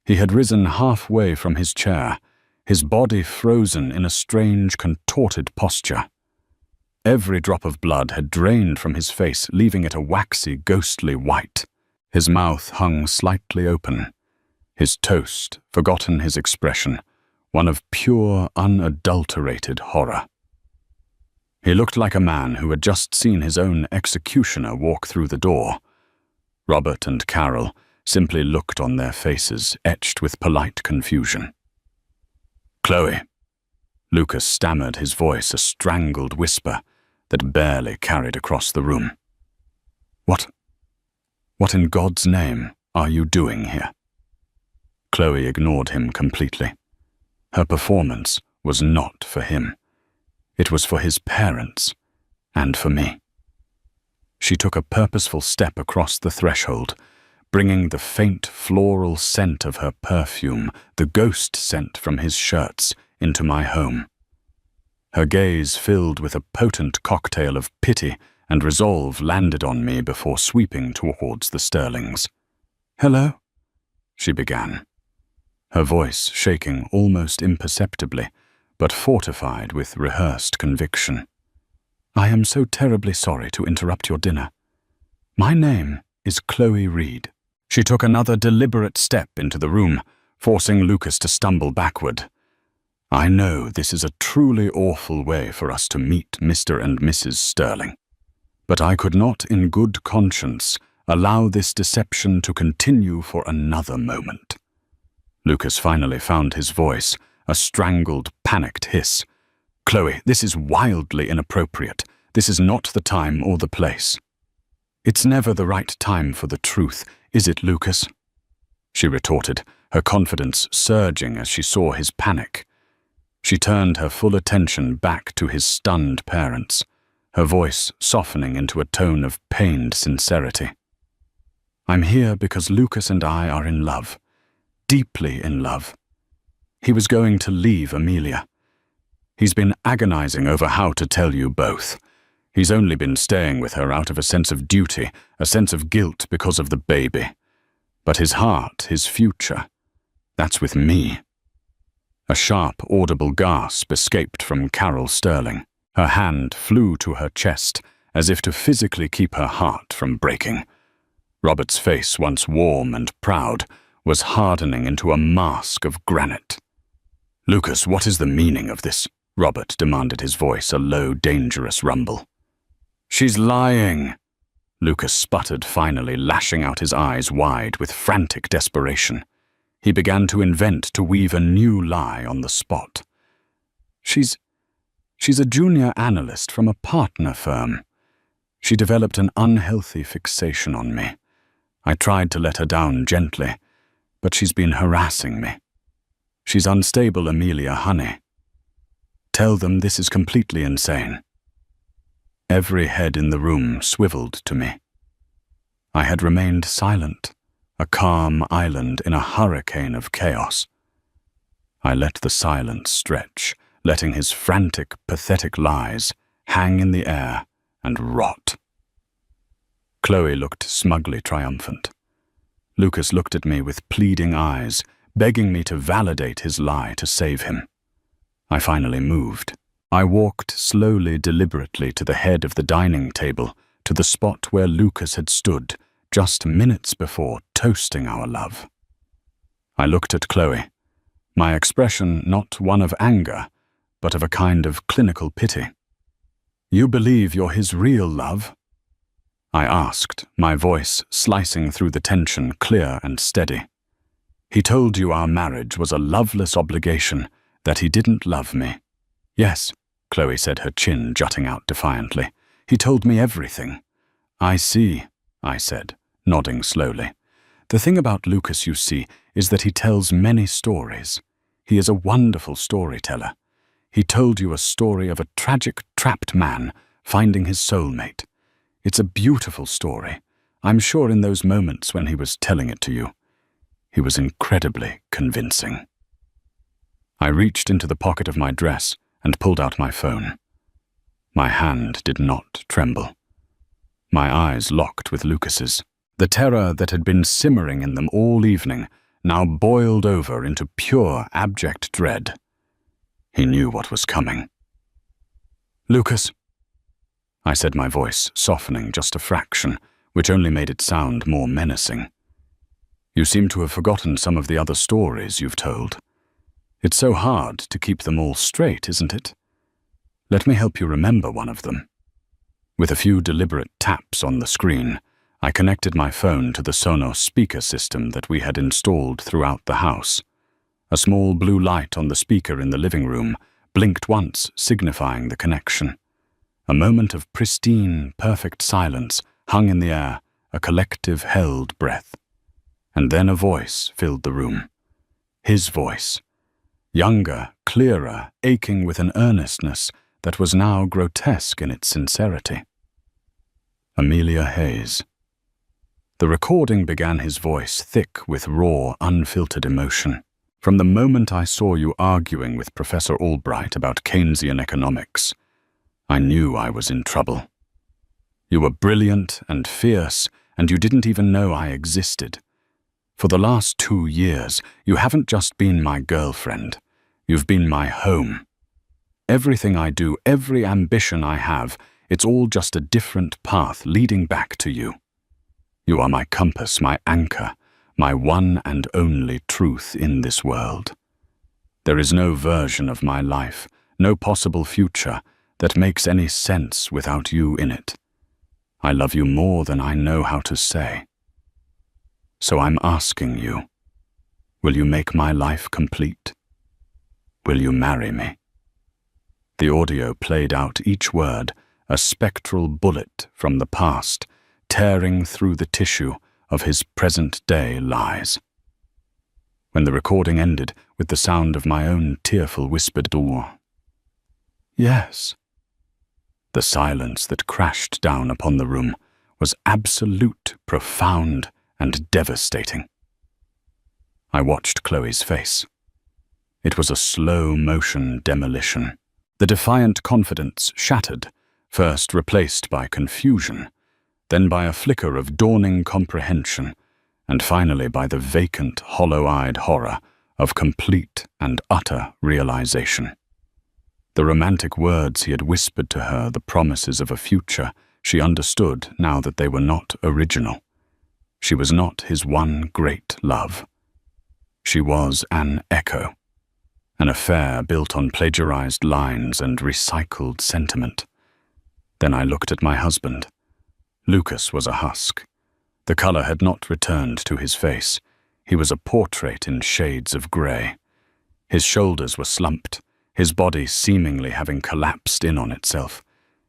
He had risen halfway from his chair, his body frozen in a strange, contorted posture. Every drop of blood had drained from his face, leaving it a waxy, ghostly white. His mouth hung slightly open. His toast, forgotten his expression, one of pure, unadulterated horror. He looked like a man who had just seen his own executioner walk through the door. Robert and Carol simply looked on, their faces etched with polite confusion. "Chloe," Lucas stammered, his voice a strangled whisper that barely carried across the room. What in God's name are you doing here?" Chloe ignored him completely. Her performance was not for him. It was for his parents, and for me. She took a purposeful step across the threshold, bringing the faint floral scent of her perfume, the ghost scent from his shirts, into my home. Her gaze, filled with a potent cocktail of pity and resolve, landed on me before sweeping towards the Sterlings. "Hello?" she began, her voice shaking almost imperceptibly, but fortified with rehearsed conviction. "I am so terribly sorry to interrupt your dinner. My name is Chloe Reed." She took another deliberate step into the room, forcing Lucas to stumble backward. "I know this is a truly awful way for us to meet Mr. and Mrs. Sterling, but I could not in good conscience allow this deception to continue for another moment." Lucas finally found his voice, a strangled, panicked hiss. "Chloe, this is wildly inappropriate. This is not the time or the place." "It's never the right time for the truth, is it, Lucas?" she retorted, her confidence surging as she saw his panic. She turned her full attention back to his stunned parents, her voice softening into a tone of pained sincerity. "I'm here because Lucas and I are in love, deeply in love. He was going to leave Amelia. He's been agonizing over how to tell you both. He's only been staying with her out of a sense of duty, a sense of guilt because of the baby. But his heart, his future, that's with me." A sharp, audible gasp escaped from Carol Sterling. Her hand flew to her chest, as if to physically keep her heart from breaking. Robert's face, once warm and proud, was hardening into a mask of granite. "Lucas, what is the meaning of this?" Robert demanded, his voice a low, dangerous rumble. "She's lying," Lucas sputtered, finally lashing out his eyes wide with frantic desperation. He began to invent, to weave a new lie on the spot. She's a junior analyst from a partner firm. She developed an unhealthy fixation on me. I tried to let her down gently, but she's been harassing me. She's unstable, Amelia, honey. Tell them this is completely insane." Every head in the room swiveled to me. I had remained silent, a calm island in a hurricane of chaos. I let the silence stretch, letting his frantic, pathetic lies hang in the air and rot. Chloe looked smugly triumphant. Lucas looked at me with pleading eyes, begging me to validate his lie to save him. I finally moved. I walked slowly, deliberately to the head of the dining table, to the spot where Lucas had stood just minutes before, toasting our love. I looked at Chloe, my expression not one of anger, but of a kind of clinical pity. "You believe you're his real love?" I asked, my voice slicing through the tension, clear and steady. "He told you our marriage was a loveless obligation, that he didn't love me." "Yes," Chloe said, her chin jutting out defiantly. "He told me everything." "I see," I said, nodding slowly. "The thing about Lucas, you see, is that he tells many stories. He is a wonderful storyteller. He told you a story of a tragic, trapped man finding his soulmate. It's a beautiful story. I'm sure in those moments when he was telling it to you, he was incredibly convincing." I reached into the pocket of my dress and pulled out my phone. My hand did not tremble. My eyes locked with Lucas's. The terror that had been simmering in them all evening now boiled over into pure, abject dread. He knew what was coming. "Lucas," I said, my voice softening just a fraction, which only made it sound more menacing. "You seem to have forgotten some of the other stories you've told. It's so hard to keep them all straight, isn't it? Let me help you remember one of them." With a few deliberate taps on the screen, I connected my phone to the Sonos speaker system that we had installed throughout the house. A small blue light on the speaker in the living room blinked once, signifying the connection. A moment of pristine, perfect silence hung in the air, a collective held breath. And then a voice filled the room. His voice. Younger, clearer, aching with an earnestness that was now grotesque in its sincerity. "Amelia Hayes." The recording began, his voice thick with raw, unfiltered emotion. "From the moment I saw you arguing with Professor Albright about Keynesian economics, I knew I was in trouble. You were brilliant and fierce, and you didn't even know I existed. For the last 2 years, you haven't just been my girlfriend. You've been my home. Everything I do, every ambition I have, it's all just a different path leading back to you. You are my compass, my anchor, my one and only truth in this world. There is no version of my life, no possible future, that makes any sense without you in it. I love you more than I know how to say. So I'm asking you, will you make my life complete? Will you marry me?" The audio played out each word, a spectral bullet from the past, tearing through the tissue of his present-day lies. When the recording ended with the sound of my own tearful whispered "Door." Yes. The silence that crashed down upon the room was absolute, profound, and devastating. I watched Chloe's face. It was a slow-motion demolition. The defiant confidence shattered, first replaced by confusion, then by a flicker of dawning comprehension, and finally by the vacant, hollow-eyed horror of complete and utter realization. The romantic words he had whispered to her, the promises of a future, she understood now that they were not original. She was not his one great love. She was an echo, an affair built on plagiarized lines and recycled sentiment. Then I looked at my husband. Lucas was a husk. The color had not returned to his face. He was a portrait in shades of gray. His shoulders were slumped, his body seemingly having collapsed in on itself.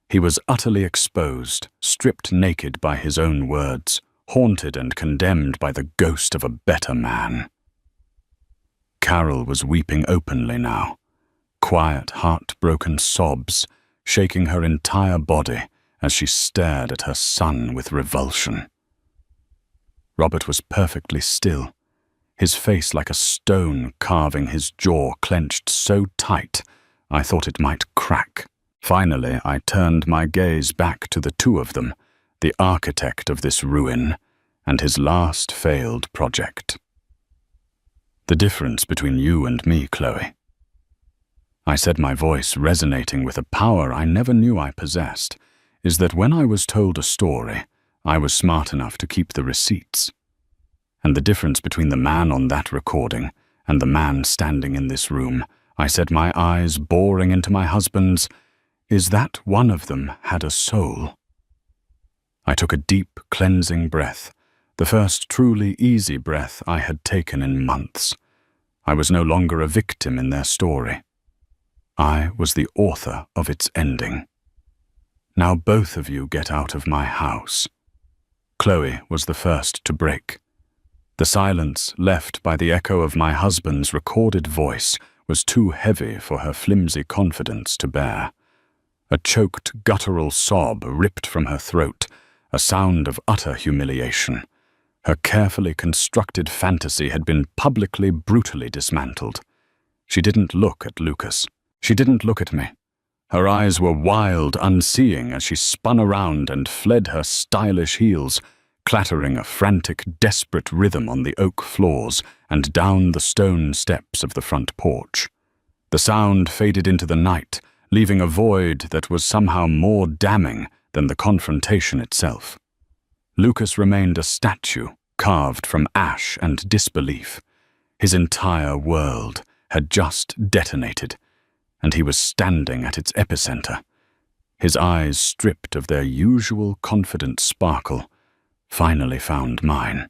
He was utterly exposed, stripped naked by his own words, haunted and condemned by the ghost of a better man. Carol was weeping openly now, quiet, heartbroken sobs shaking her entire body as she stared at her son with revulsion. Robert was perfectly still, his face like a stone carving his jaw clenched so tight I thought it might crack. Finally, I turned my gaze back to the two of them, the architect of this ruin and his last failed project. The difference between you and me, Chloe, I said, my voice resonating with a power I never knew I possessed, is that when I was told a story, I was smart enough to keep the receipts. And the difference between the man on that recording and the man standing in this room, I said, my eyes boring into my husband's, is that one of them had a soul. I took a deep, cleansing breath, the first truly easy breath I had taken in months. I was no longer a victim in their story. I was the author of its ending. Now both of you get out of my house. Chloe was the first to break. The silence left by the echo of my husband's recorded voice was too heavy for her flimsy confidence to bear. A choked, guttural sob ripped from her throat, a sound of utter humiliation. Her carefully constructed fantasy had been publicly, brutally dismantled. She didn't look at Lucas. She didn't look at me. Her eyes were wild, unseeing as she spun around and fled her stylish heels, clattering a frantic, desperate rhythm on the oak floors and down the stone steps of the front porch. The sound faded into the night, leaving a void that was somehow more damning than the confrontation itself. Lucas remained a statue carved from ash and disbelief. His entire world had just detonated, and he was standing at its epicenter, his eyes stripped of their usual confident sparkle, finally found mine.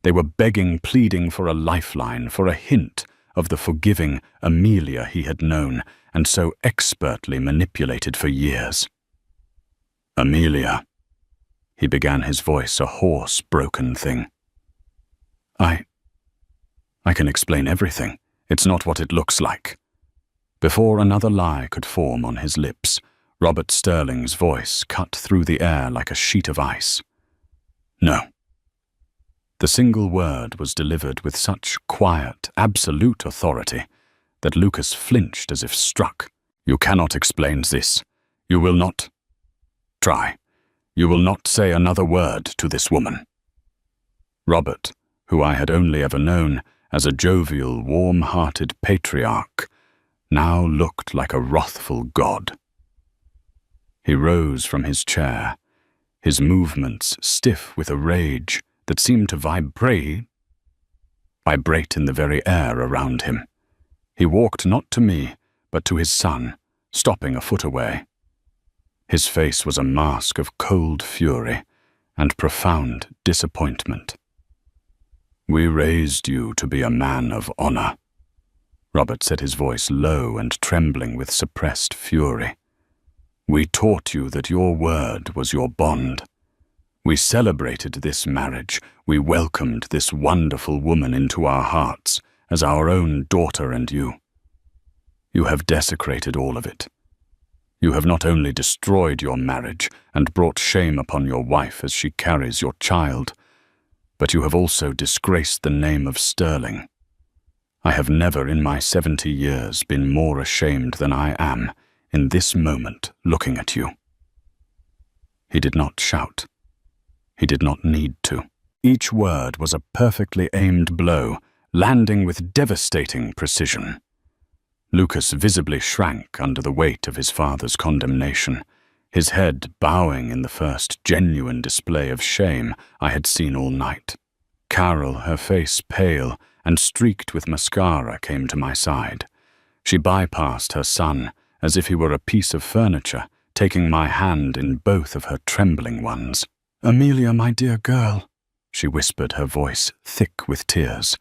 They were begging, pleading for a lifeline, for a hint of the forgiving Amelia he had known and so expertly manipulated for years. Amelia, he began, his voice a hoarse, broken thing. I can explain everything. It's not what it looks like. Before another lie could form on his lips, Robert Sterling's voice cut through the air like a sheet of ice. No. The single word was delivered with such quiet, absolute authority that Lucas flinched as if struck. You cannot explain this. You will not. Try. You will not say another word to this woman. Robert, who I had only ever known as a jovial, warm-hearted patriarch, now looked like a wrathful god. He rose from his chair, his movements stiff with a rage that seemed to vibrate in the very air around him. He walked not to me, but to his son, stopping a foot away. His face was a mask of cold fury and profound disappointment. We raised you to be a man of honor, Robert said, his voice low and trembling with suppressed fury. We taught you that your word was your bond. We celebrated this marriage. We welcomed this wonderful woman into our hearts as our own daughter, and you. You have desecrated all of it. You have not only destroyed your marriage and brought shame upon your wife as she carries your child, but you have also disgraced the name of Sterling. I have never in my 70 years been more ashamed than I am in this moment looking at you. He did not shout. He did not need to. Each word was a perfectly aimed blow, landing with devastating precision. Lucas visibly shrank under the weight of his father's condemnation, his head bowing in the first genuine display of shame I had seen all night. Carol, her face pale and streaked with mascara, came to my side. She bypassed her son as if he were a piece of furniture, taking my hand in both of her trembling ones. "Amelia, my dear girl," she whispered, her voice thick with tears.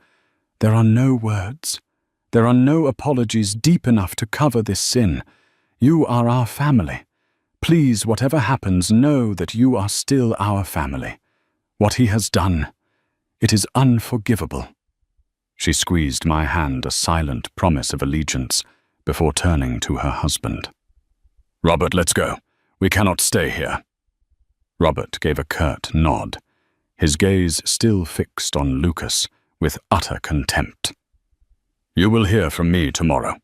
"There are no words. There are no apologies deep enough to cover this sin. You are our family. Please, whatever happens, know that you are still our family. What he has done, it is unforgivable." She squeezed my hand, a silent promise of allegiance, before turning to her husband. "Robert, let's go. We cannot stay here." Robert gave a curt nod, his gaze still fixed on Lucas with utter contempt. "You will hear from me tomorrow,"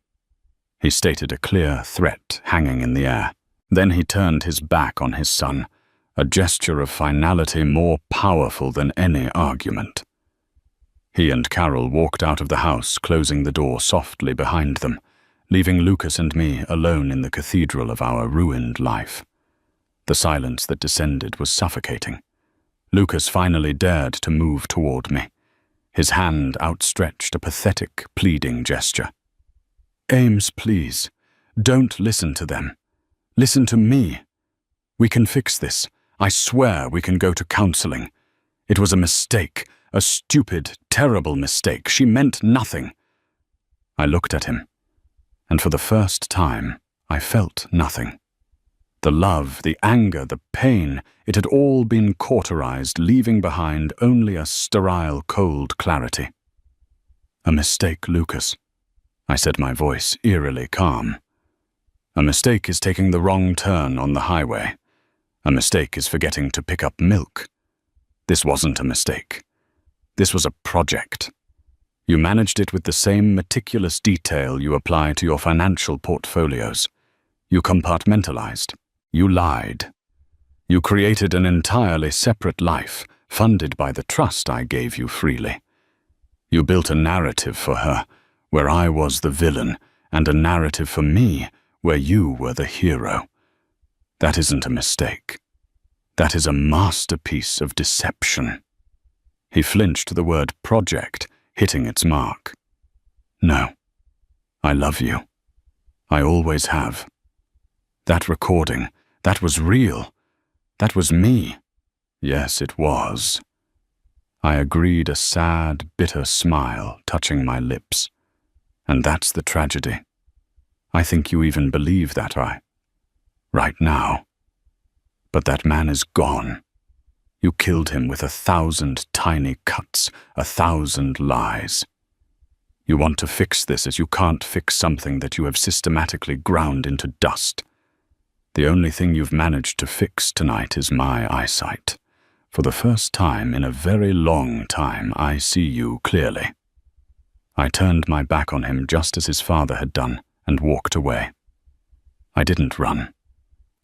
he stated, a clear threat hanging in the air. Then he turned his back on his son, a gesture of finality more powerful than any argument. He and Carol walked out of the house, closing the door softly behind them, leaving Lucas and me alone in the cathedral of our ruined life. The silence that descended was suffocating. Lucas finally dared to move toward me, his hand outstretched, a pathetic, pleading gesture. "Ames, please, don't listen to them. Listen to me. We can fix this. I swear we can go to counseling. It was a mistake, a stupid, terrible mistake. She meant nothing." I looked at him, and for the first time, I felt nothing. The love, the anger, the pain, it had all been cauterized, leaving behind only a sterile, cold clarity. "A mistake, Lucas," I said, my voice eerily calm. "A mistake is taking the wrong turn on the highway. A mistake is forgetting to pick up milk. This wasn't a mistake. This was a project. You managed it with the same meticulous detail you apply to your financial portfolios. You compartmentalized. You lied. You created an entirely separate life, funded by the trust I gave you freely. You built a narrative for her, where I was the villain, and a narrative for me, where you were the hero. That isn't a mistake. That is a masterpiece of deception." He flinched, the word project hitting its mark. "No, I love you. I always have. That recording, that was real. That was me. Yes, it was." I agreed, a sad, bitter smile touching my lips. "And that's the tragedy. I think you even believe that right now. But that man is gone. You killed him with 1,000 tiny cuts, 1,000 lies. You want to fix this as you can't fix something that you have systematically ground into dust. The only thing you've managed to fix tonight is my eyesight. For the first time in a very long time, I see you clearly." I turned my back on him just as his father had done and walked away. I didn't run.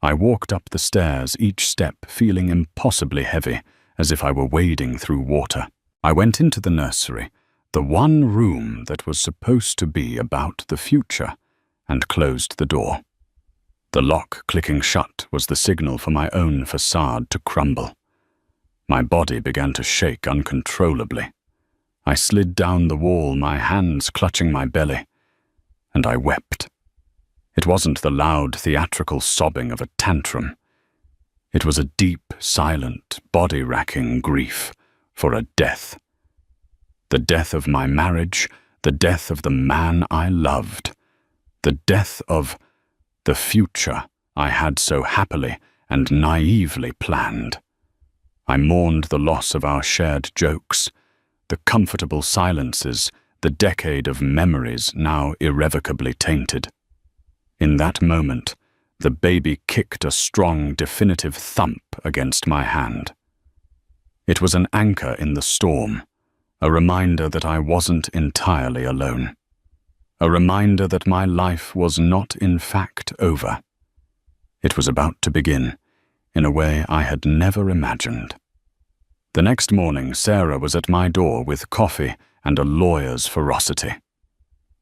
I walked up the stairs, each step feeling impossibly heavy, as if I were wading through water. I went into the nursery, the one room that was supposed to be about the future, and closed the door. The lock clicking shut was the signal for my own facade to crumble. My body began to shake uncontrollably. I slid down the wall, my hands clutching my belly, and I wept. It wasn't the loud, theatrical sobbing of a tantrum. It was a deep, silent, body-racking grief for a death. The death of my marriage, the death of the man I loved, the death of the future I had so happily and naively planned. I mourned the loss of our shared jokes, the comfortable silences, the decade of memories now irrevocably tainted. In that moment, the baby kicked a strong, definitive thump against my hand. It was an anchor in the storm, a reminder that I wasn't entirely alone. A reminder that my life was not in fact over. It was about to begin, in a way I had never imagined. The next morning, Sarah was at my door with coffee and a lawyer's ferocity.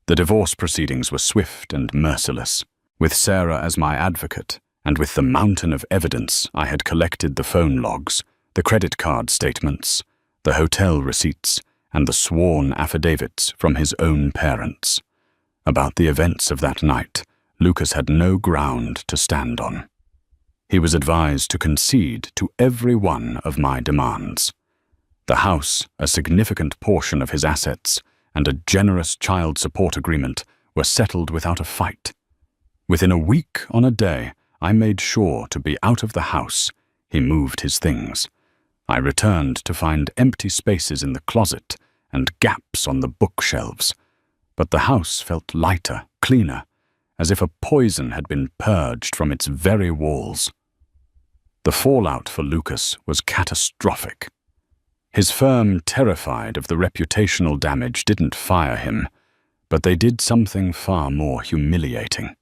The divorce proceedings were swift and merciless. With Sarah as my advocate, and with the mountain of evidence I had collected, the phone logs, the credit card statements, the hotel receipts, and the sworn affidavits from his own parents. About the events of that night, Lucas had no ground to stand on. He was advised to concede to every one of my demands. The house, a significant portion of his assets, and a generous child support agreement were settled without a fight. Within a week on a day, I made sure to be out of the house. He moved his things. I returned to find empty spaces in the closet and gaps on the bookshelves. But the house felt lighter, cleaner, as if a poison had been purged from its very walls. The fallout for Lucas was catastrophic. His firm, terrified of the reputational damage, didn't fire him, but they did something far more humiliating.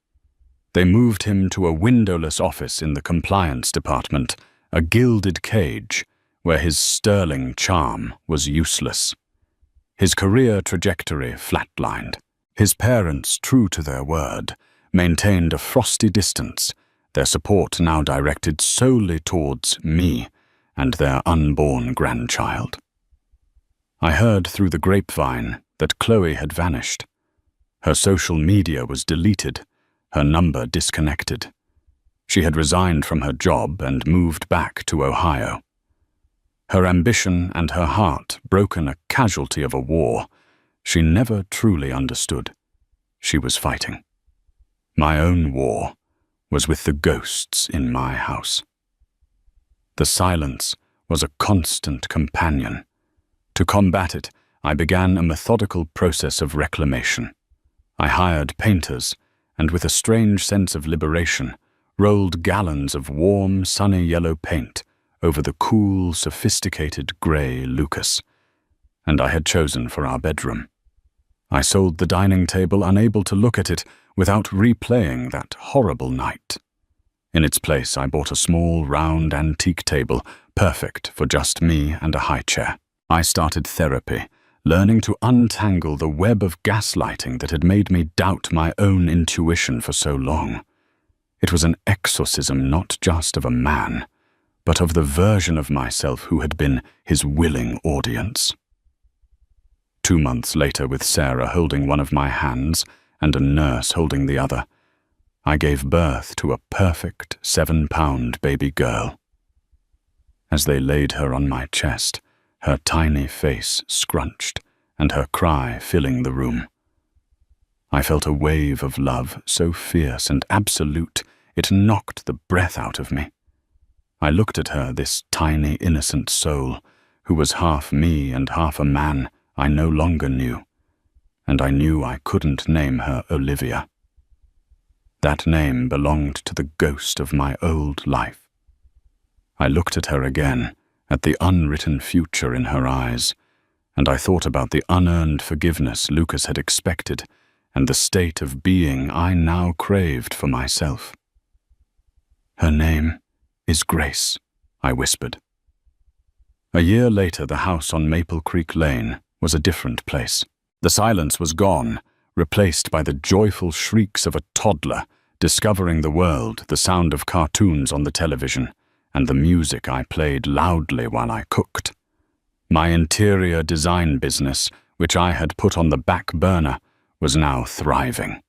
They moved him to a windowless office in the compliance department, a gilded cage where his sterling charm was useless. His career trajectory flatlined. His parents, true to their word, maintained a frosty distance, their support now directed solely towards me and their unborn grandchild. I heard through the grapevine that Chloe had vanished. Her social media was deleted, her number disconnected. She had resigned from her job and moved back to Ohio. Her ambition and her heart broken, a casualty of a war she never truly understood. She was fighting. My own war was with the ghosts in my house. The silence was a constant companion. To combat it, I began a methodical process of reclamation. I hired painters, and with a strange sense of liberation, rolled gallons of warm, sunny yellow paint over the cool, sophisticated grey Lucas, and I had chosen for our bedroom. I sold the dining table, unable to look at it without replaying that horrible night. In its place, I bought a small, round, antique table, perfect for just me and a high chair. I started therapy, learning to untangle the web of gaslighting that had made me doubt my own intuition for so long. It was an exorcism not just of a man, but of the version of myself who had been his willing audience. 2 months later, with Sarah holding one of my hands and a nurse holding the other, I gave birth to a perfect 7-pound baby girl. As they laid her on my chest, her tiny face scrunched and her cry filling the room, I felt a wave of love so fierce and absolute it knocked the breath out of me. I looked at her, this tiny, innocent soul, who was half me and half a man I no longer knew, and I knew I couldn't name her Olivia. That name belonged to the ghost of my old life. I looked at her again, at the unwritten future in her eyes, and I thought about the unearned forgiveness Lucas had expected and the state of being I now craved for myself. Her name is Grace, I whispered. A year later, the house on Maple Creek Lane was a different place. The silence was gone, replaced by the joyful shrieks of a toddler discovering the world, the sound of cartoons on the television, and the music I played loudly while I cooked. My interior design business, which I had put on the back burner, was now thriving.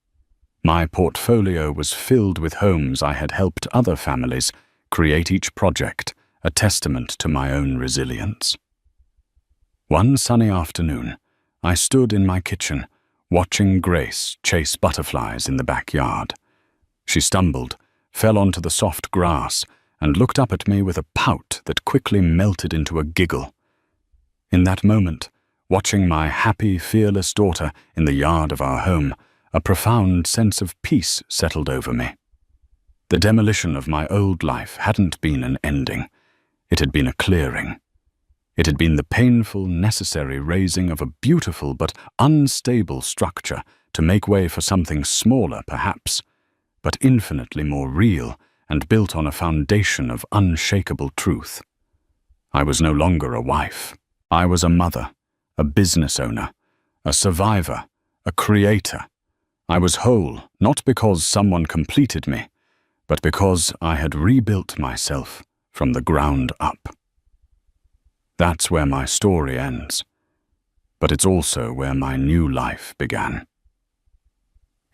My portfolio was filled with homes I had helped other families create, each project a testament to my own resilience. One sunny afternoon, I stood in my kitchen, watching Grace chase butterflies in the backyard. She stumbled, fell onto the soft grass, and looked up at me with a pout that quickly melted into a giggle. In that moment, watching my happy, fearless daughter in the yard of our home, a profound sense of peace settled over me. The demolition of my old life hadn't been an ending. It had been a clearing. It had been the painful, necessary raising of a beautiful but unstable structure to make way for something smaller, perhaps, but infinitely more real and built on a foundation of unshakable truth. I was no longer a wife. I was a mother, a business owner, a survivor, a creator. I was whole, not because someone completed me, but because I had rebuilt myself from the ground up. That's where my story ends, but it's also where my new life began.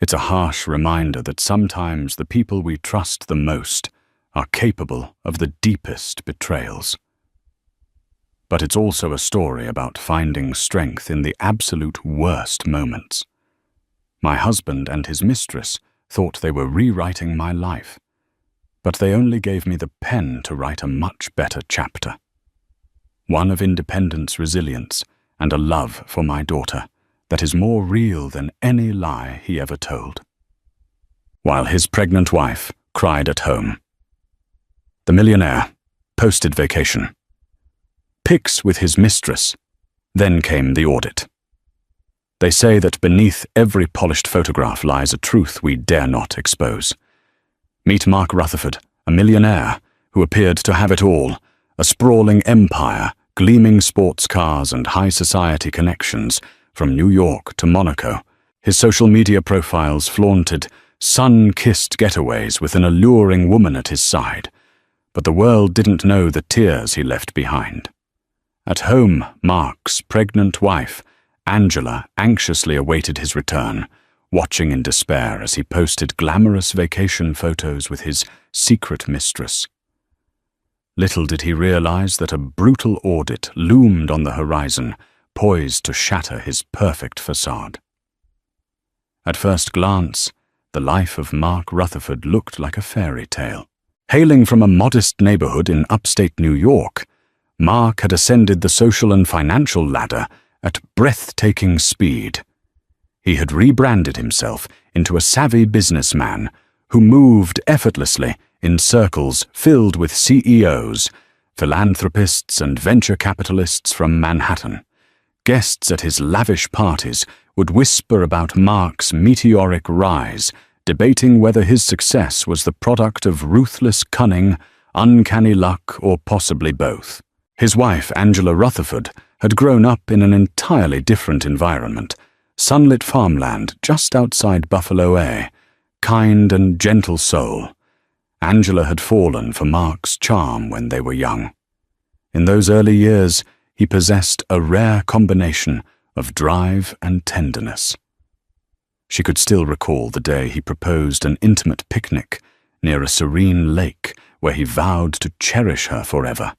It's a harsh reminder that sometimes the people we trust the most are capable of the deepest betrayals. But it's also a story about finding strength in the absolute worst moments. My husband and his mistress thought they were rewriting my life, but they only gave me the pen to write a much better chapter. One of independence, resilience, and a love for my daughter that is more real than any lie he ever told. While his pregnant wife cried at home. The millionaire posted vacation. Pics with his mistress. Then came the audit. They say that beneath every polished photograph lies a truth we dare not expose. Meet Mark Rutherford, a millionaire who appeared to have it all, a sprawling empire, gleaming sports cars and high society connections from New York to Monaco. His social media profiles flaunted sun-kissed getaways with an alluring woman at his side, but the world didn't know the tears he left behind. At home, Mark's pregnant wife, Angela, anxiously awaited his return, watching in despair as he posted glamorous vacation photos with his secret mistress. Little did he realize that a brutal audit loomed on the horizon, poised to shatter his perfect facade. At first glance, the life of Mark Rutherford looked like a fairy tale. Hailing from a modest neighborhood in upstate New York, Mark had ascended the social and financial ladder at breathtaking speed. He had rebranded himself into a savvy businessman who moved effortlessly in circles filled with CEOs, philanthropists and venture capitalists from Manhattan. Guests at his lavish parties would whisper about Mark's meteoric rise, debating whether his success was the product of ruthless cunning, uncanny luck, or possibly both. His wife, Angela Rutherford, had grown up in an entirely different environment, sunlit farmland just outside Buffalo, A, kind and gentle soul. Angela had fallen for Mark's charm when they were young. In those early years, he possessed a rare combination of drive and tenderness. She could still recall the day he proposed an intimate picnic near a serene lake where he vowed to cherish her forever.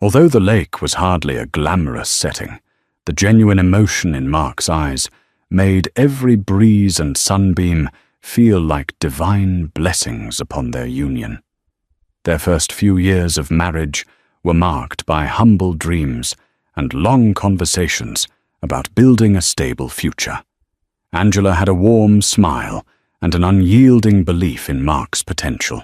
Although the lake was hardly a glamorous setting, the genuine emotion in Mark's eyes made every breeze and sunbeam feel like divine blessings upon their union. Their first few years of marriage were marked by humble dreams and long conversations about building a stable future. Angela had a warm smile and an unyielding belief in Mark's potential.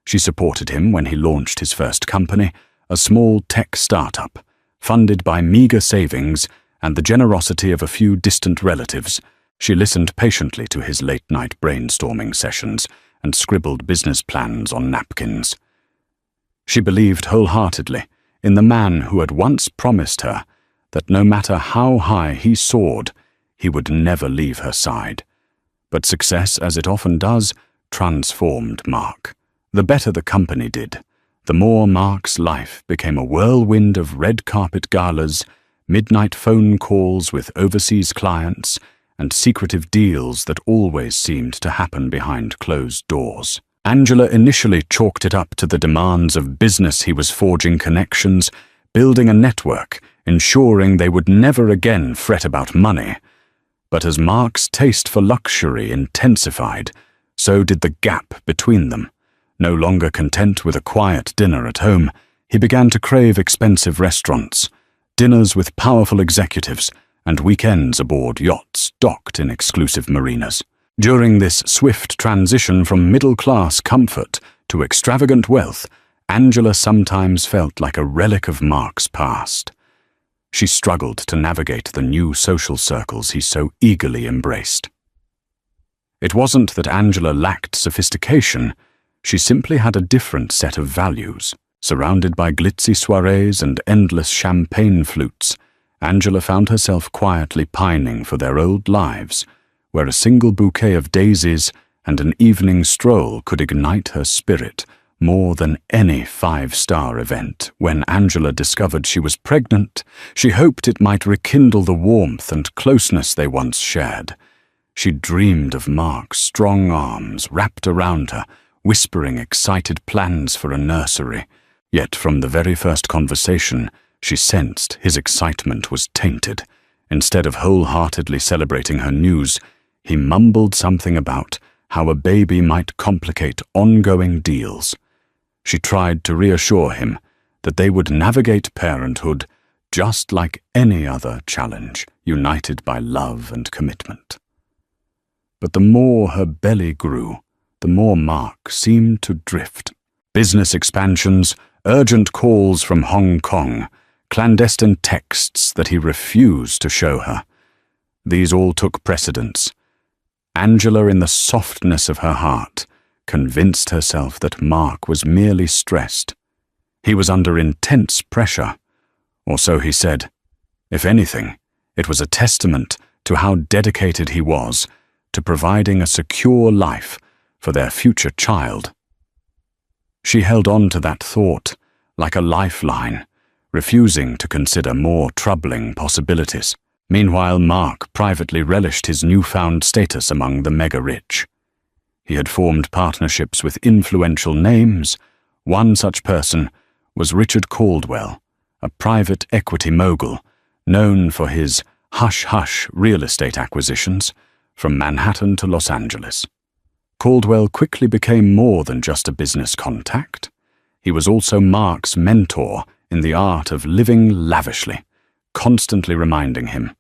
She supported him when he launched his first company, a small tech startup, funded by meager savings and the generosity of a few distant relatives. She listened patiently to his late-night brainstorming sessions and scribbled business plans on napkins. She believed wholeheartedly in the man who had once promised her that no matter how high he soared, he would never leave her side. But success, as it often does, transformed Mark. The better the company did, the more Mark's life became a whirlwind of red carpet galas, midnight phone calls with overseas clients, and secretive deals that always seemed to happen behind closed doors. Angela initially chalked it up to the demands of business. He was forging connections, building a network, ensuring they would never again fret about money. But as Mark's taste for luxury intensified, so did the gap between them. No longer content with a quiet dinner at home, he began to crave expensive restaurants, dinners with powerful executives, and weekends aboard yachts docked in exclusive marinas. During this swift transition from middle-class comfort to extravagant wealth, Angela sometimes felt like a relic of Mark's past. She struggled to navigate the new social circles he so eagerly embraced. It wasn't that Angela lacked sophistication, she simply had a different set of values. Surrounded by glitzy soirees and endless champagne flutes, Angela found herself quietly pining for their old lives, where a single bouquet of daisies and an evening stroll could ignite her spirit more than any five-star event. When Angela discovered she was pregnant, she hoped it might rekindle the warmth and closeness they once shared. She dreamed of Mark's strong arms wrapped around her, whispering excited plans for a nursery. Yet from the very first conversation, she sensed his excitement was tainted. Instead of wholeheartedly celebrating her news, he mumbled something about how a baby might complicate ongoing deals. She tried to reassure him that they would navigate parenthood just like any other challenge, united by love and commitment. But the more her belly grew, the more Mark seemed to drift. Business expansions, urgent calls from Hong Kong, clandestine texts that he refused to show her. These all took precedence. Angela, in the softness of her heart, convinced herself that Mark was merely stressed. He was under intense pressure, or so he said. If anything, it was a testament to how dedicated he was to providing a secure life for their future child. She held on to that thought like a lifeline, refusing to consider more troubling possibilities. Meanwhile, Mark privately relished his newfound status among the mega-rich. He had formed partnerships with influential names. One such person was Richard Caldwell, a private equity mogul known for his hush-hush real estate acquisitions from Manhattan to Los Angeles. Caldwell quickly became more than just a business contact. He was also Mark's mentor in the art of living lavishly, constantly reminding him,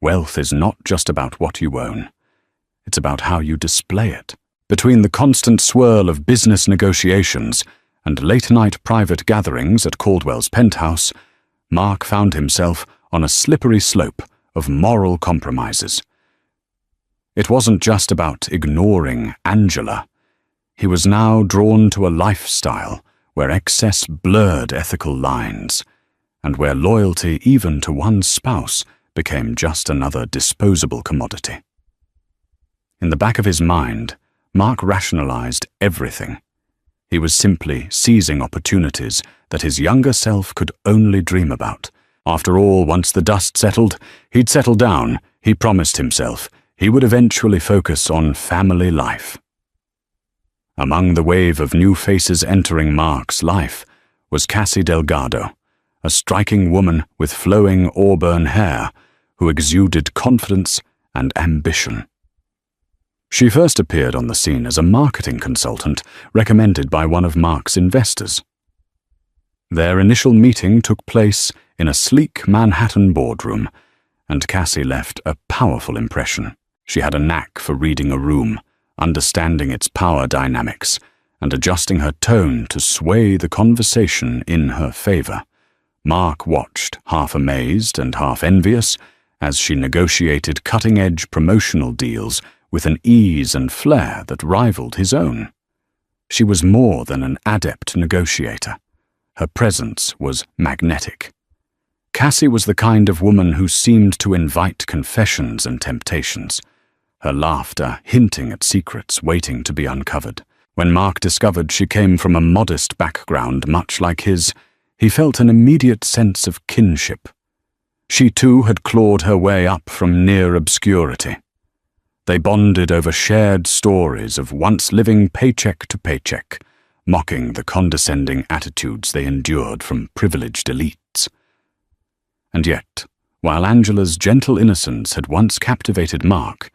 wealth is not just about what you own. It's about how you display it. Between the constant swirl of business negotiations and late-night private gatherings at Caldwell's penthouse, Mark found himself on a slippery slope of moral compromises. It wasn't just about ignoring Angela. He was now drawn to a lifestyle where excess blurred ethical lines, and where loyalty even to one's spouse became just another disposable commodity. In the back of his mind, Mark rationalized everything. He was simply seizing opportunities that his younger self could only dream about. After all, once the dust settled, he'd settle down, he promised himself. He would eventually focus on family life. Among the wave of new faces entering Mark's life was Cassie Delgado, a striking woman with flowing auburn hair who exuded confidence and ambition. She first appeared on the scene as a marketing consultant recommended by one of Mark's investors. Their initial meeting took place in a sleek Manhattan boardroom, and Cassie left a powerful impression. She had a knack for reading a room, understanding its power dynamics, and adjusting her tone to sway the conversation in her favor. Mark watched, half amazed and half envious, as she negotiated cutting-edge promotional deals with an ease and flair that rivaled his own. She was more than an adept negotiator. Her presence was magnetic. Cassie was the kind of woman who seemed to invite confessions and temptations, her laughter hinting at secrets waiting to be uncovered. When Mark discovered she came from a modest background much like his, he felt an immediate sense of kinship. She too had clawed her way up from near obscurity. They bonded over shared stories of once living paycheck to paycheck, mocking the condescending attitudes they endured from privileged elites. And yet, while Angela's gentle innocence had once captivated Mark,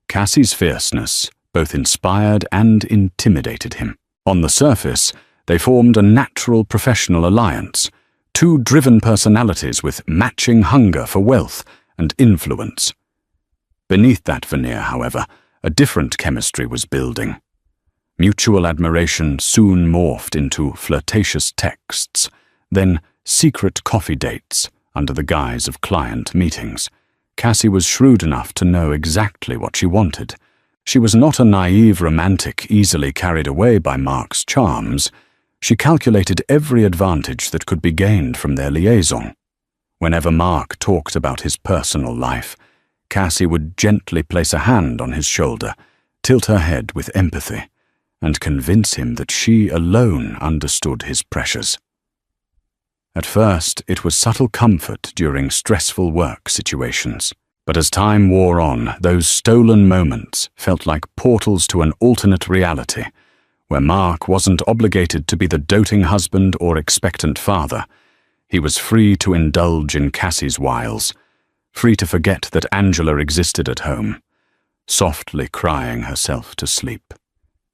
Cassie's fierceness both inspired and intimidated him. On the surface, they formed a natural professional alliance, two driven personalities with matching hunger for wealth and influence. Beneath that veneer, however, a different chemistry was building. Mutual admiration soon morphed into flirtatious texts, then secret coffee dates under the guise of client meetings. Cassie was shrewd enough to know exactly what she wanted. She was not a naive romantic easily carried away by Mark's charms. She calculated every advantage that could be gained from their liaison. Whenever Mark talked about his personal life, Cassie would gently place a hand on his shoulder, tilt her head with empathy, and convince him that she alone understood his pressures. At first, it was subtle comfort during stressful work situations. But as time wore on, those stolen moments felt like portals to an alternate reality, where Mark wasn't obligated to be the doting husband or expectant father. He was free to indulge in Cassie's wiles, free to forget that Angela existed at home, softly crying herself to sleep.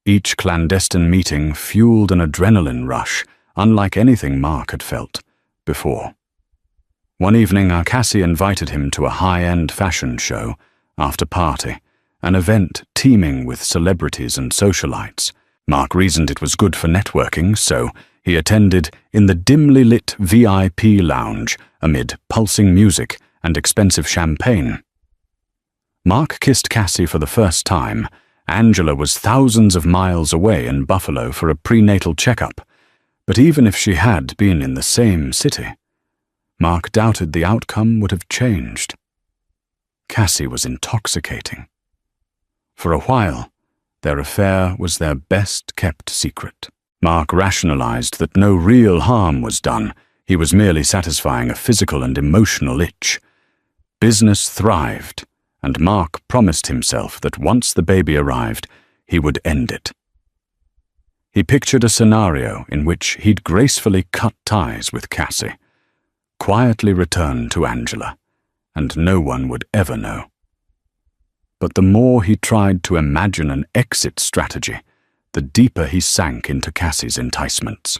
Each clandestine meeting fueled an adrenaline rush, unlike anything Mark had felt before. One evening, Cassie invited him to a high-end fashion show, after party, an event teeming with celebrities and socialites. Mark reasoned it was good for networking, so he attended in the dimly lit VIP lounge amid pulsing music and expensive champagne. Mark kissed Cassie for the first time. Angela was thousands of miles away in Buffalo for a prenatal checkup, but even if she had been in the same city, Mark doubted the outcome would have changed. Cassie was intoxicating. For a while, their affair was their best-kept secret. Mark rationalized that no real harm was done. He was merely satisfying a physical and emotional itch. Business thrived, and Mark promised himself that once the baby arrived, he would end it. He pictured a scenario in which he'd gracefully cut ties with Cassie, quietly return to Angela, and no one would ever know. But the more he tried to imagine an exit strategy, the deeper he sank into Cassie's enticements.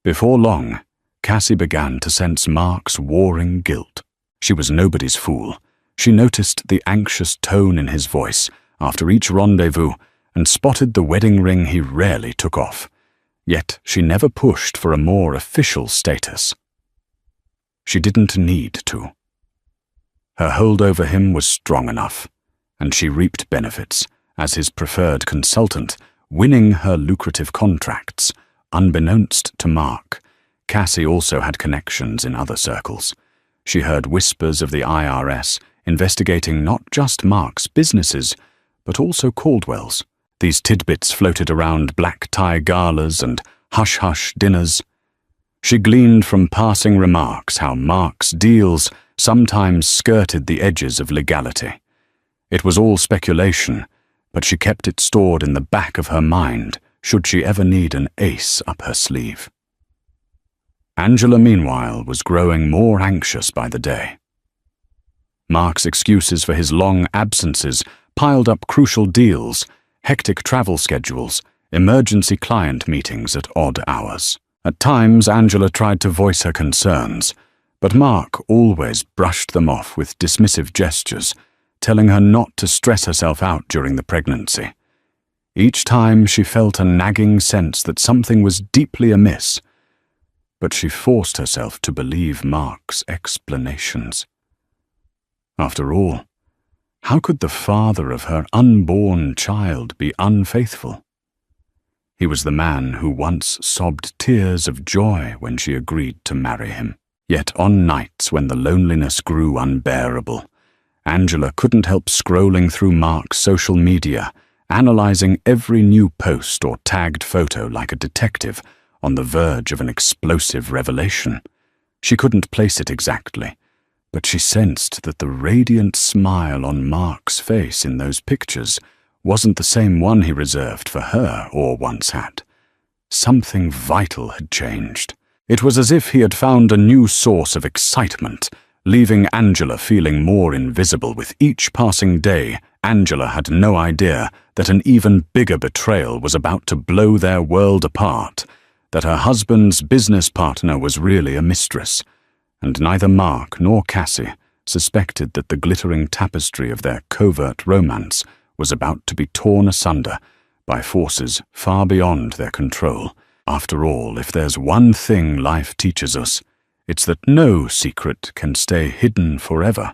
Before long, Cassie began to sense Mark's warring guilt. She was nobody's fool. She noticed the anxious tone in his voice after each rendezvous and spotted the wedding ring he rarely took off. Yet she never pushed for a more official status. She didn't need to. Her hold over him was strong enough, and she reaped benefits as his preferred consultant, winning her lucrative contracts. Unbeknownst to Mark, Cassie also had connections in other circles. She heard whispers of the IRS investigating not just Mark's businesses, but also Caldwell's. These tidbits floated around black-tie galas and hush-hush dinners. She gleaned from passing remarks how Mark's deals sometimes skirted the edges of legality. It was all speculation, but she kept it stored in the back of her mind should she ever need an ace up her sleeve. Angela, meanwhile, was growing more anxious by the day. Mark's excuses for his long absences piled up crucial deals, hectic travel schedules, emergency client meetings at odd hours. At times, Angela tried to voice her concerns, but Mark always brushed them off with dismissive gestures, telling her not to stress herself out during the pregnancy. Each time she felt a nagging sense that something was deeply amiss, but she forced herself to believe Mark's explanations. After all, how could the father of her unborn child be unfaithful? He was the man who once sobbed tears of joy when she agreed to marry him. Yet on nights when the loneliness grew unbearable, Angela couldn't help scrolling through Mark's social media, analyzing every new post or tagged photo like a detective on the verge of an explosive revelation. She couldn't place it exactly, but she sensed that the radiant smile on Mark's face in those pictures wasn't the same one he reserved for her or once had. Something vital had changed. It was as if he had found a new source of excitement, leaving Angela feeling more invisible with each passing day Angela had no idea that an even bigger betrayal was about to blow their world apart, that her husband's business partner was really a mistress, and neither Mark nor Cassie suspected that the glittering tapestry of their covert romance was about to be torn asunder by forces far beyond their control. After all, if there's one thing life teaches us, it's that no secret can stay hidden forever,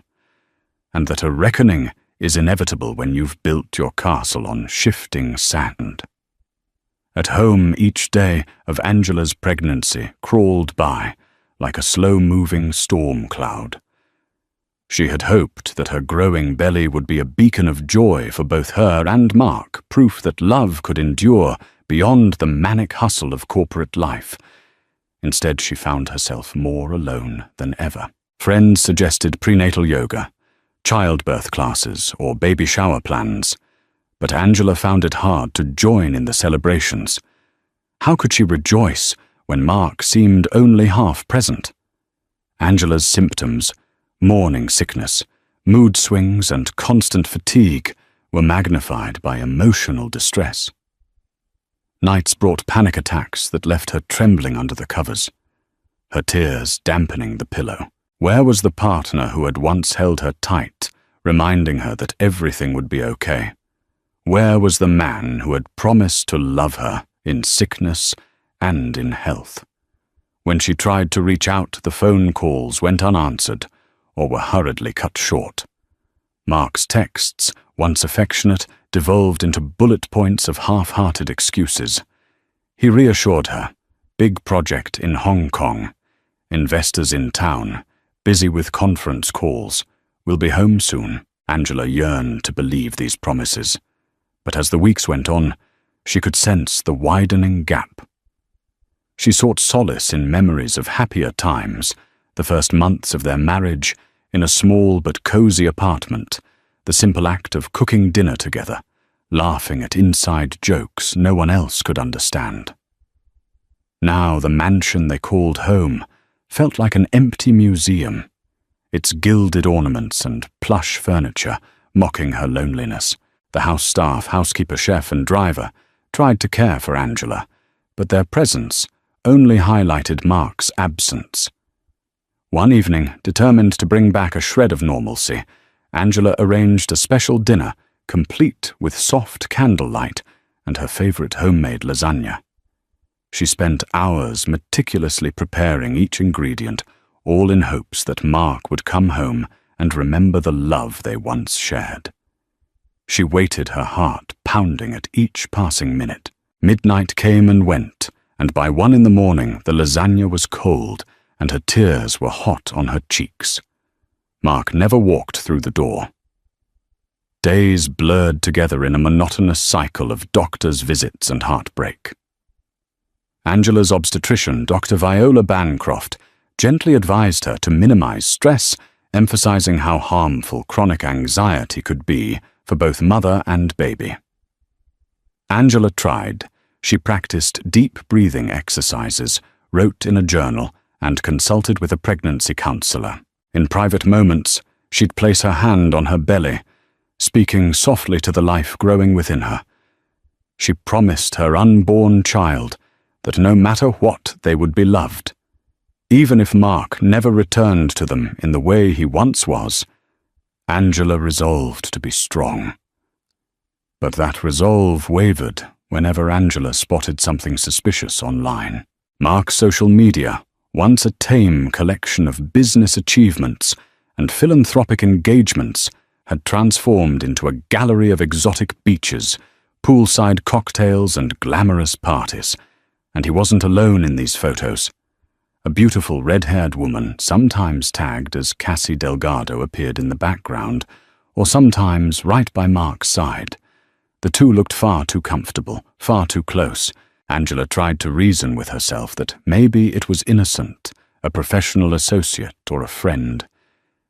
and that a reckoning is inevitable when you've built your castle on shifting sand. At home, each day of Angela's pregnancy crawled by like a slow-moving storm cloud. She had hoped that her growing belly would be a beacon of joy for both her and Mark, proof that love could endure beyond the manic hustle of corporate life. Instead, she found herself more alone than ever. Friends suggested prenatal yoga, childbirth classes, or baby shower plans, but Angela found it hard to join in the celebrations. How could she rejoice when Mark seemed only half present? Angela's symptoms, morning sickness, mood swings, and constant fatigue were magnified by emotional distress. Nights brought panic attacks that left her trembling under the covers, her tears dampening the pillow. Where was the partner who had once held her tight, reminding her that everything would be okay? Where was the man who had promised to love her in sickness and in health? When she tried to reach out, the phone calls went unanswered or were hurriedly cut short. Mark's texts, once affectionate, devolved into bullet points of half-hearted excuses. He reassured her, big project in Hong Kong, investors in town, busy with conference calls, will be home soon. Angela yearned to believe these promises, but as the weeks went on, she could sense the widening gap. She sought solace in memories of happier times, the first months of their marriage, in a small but cozy apartment, the simple act of cooking dinner together, laughing at inside jokes no one else could understand. Now the mansion they called home felt like an empty museum, its gilded ornaments and plush furniture mocking her loneliness. The house staff, housekeeper, chef, and driver tried to care for Angela, but their presence only highlighted Mark's absence. One evening, determined to bring back a shred of normalcy, Angela arranged a special dinner complete with soft candlelight and her favorite homemade lasagna. She spent hours meticulously preparing each ingredient, all in hopes that Mark would come home and remember the love they once shared. She waited, her heart pounding at each passing minute. Midnight came and went, and by 1 a.m, the lasagna was cold and her tears were hot on her cheeks. Mark never walked through the door. Days blurred together in a monotonous cycle of doctor's visits and heartbreak. Angela's obstetrician, Dr. Viola Bancroft, gently advised her to minimize stress, emphasizing how harmful chronic anxiety could be for both mother and baby. Angela tried. She practiced deep breathing exercises, wrote in a journal, and consulted with a pregnancy counselor. In private moments, she'd place her hand on her belly, speaking softly to the life growing within her. She promised her unborn child that no matter what, they would be loved. Even if Mark never returned to them in the way he once was, Angela resolved to be strong. But that resolve wavered whenever Angela spotted something suspicious online. Mark's social media, once a tame collection of business achievements and philanthropic engagements, had transformed into a gallery of exotic beaches, poolside cocktails, and glamorous parties. And he wasn't alone in these photos. A beautiful red-haired woman, sometimes tagged as Cassie Delgado, appeared in the background, or sometimes right by Mark's side. The two looked far too comfortable, far too close. Angela tried to reason with herself that maybe it was innocent, a professional associate or a friend.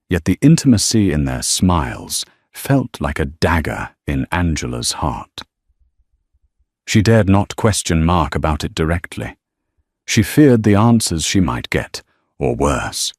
Yet the intimacy in their smiles felt like a dagger in Angela's heart. She dared not question Mark about it directly. She feared the answers she might get, or worse,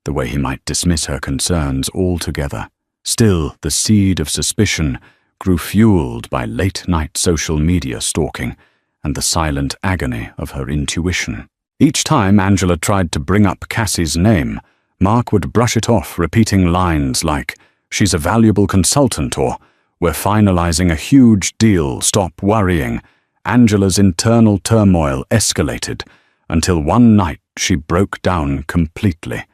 the way he might dismiss her concerns altogether. Still, the seed of suspicion grew fueled by late-night social media stalking and the silent agony of her intuition. Each time Angela tried to bring up Cassie's name, Mark would brush it off, repeating lines like, "She's a valuable consultant," or "We're finalizing a huge deal, stop worrying." Angela's internal turmoil escalated until one night she broke down completely.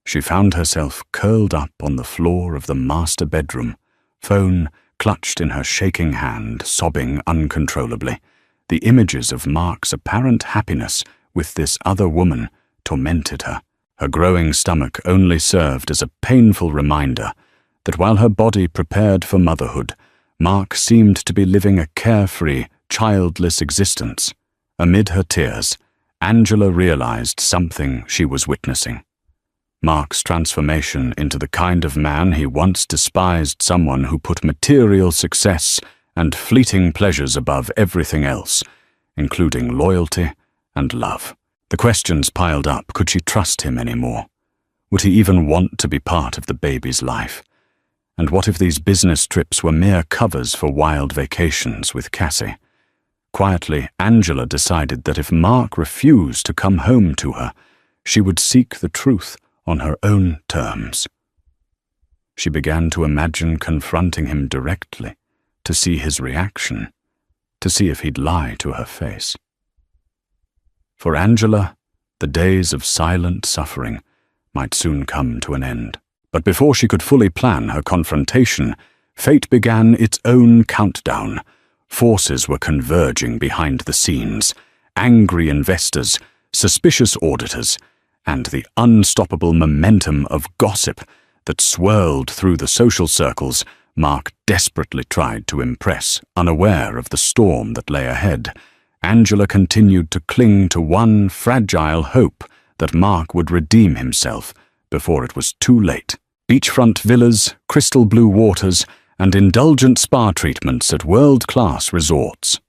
She found herself curled up on the floor of the master bedroom, phone clutched in her shaking hand, sobbing uncontrollably. The images of Mark's apparent happiness with this other woman tormented her. Her growing stomach only served as a painful reminder that while her body prepared for motherhood, Mark seemed to be living a carefree, childless existence. Amid her tears, Angela realized something she was witnessing. Mark's transformation into the kind of man he once despised, someone who put material success and fleeting pleasures above everything else, including loyalty and love. The questions piled up. Could she trust him anymore? Would he even want to be part of the baby's life? And what if these business trips were mere covers for wild vacations with Cassie? Quietly, Angela decided that if Mark refused to come home to her, she would seek the truth on her own terms. She began to imagine confronting him directly, to see his reaction, to see if he'd lie to her face. For Angela, the days of silent suffering might soon come to an end. But before she could fully plan her confrontation, fate began its own countdown. Forces were converging behind the scenes, angry investors, suspicious auditors, and the unstoppable momentum of gossip that swirled through the social circles Mark desperately tried to impress. Unaware of the storm that lay ahead, Angela continued to cling to one fragile hope that Mark would redeem himself before it was too late. Beachfront villas, crystal blue waters, and indulgent spa treatments at world-class resorts.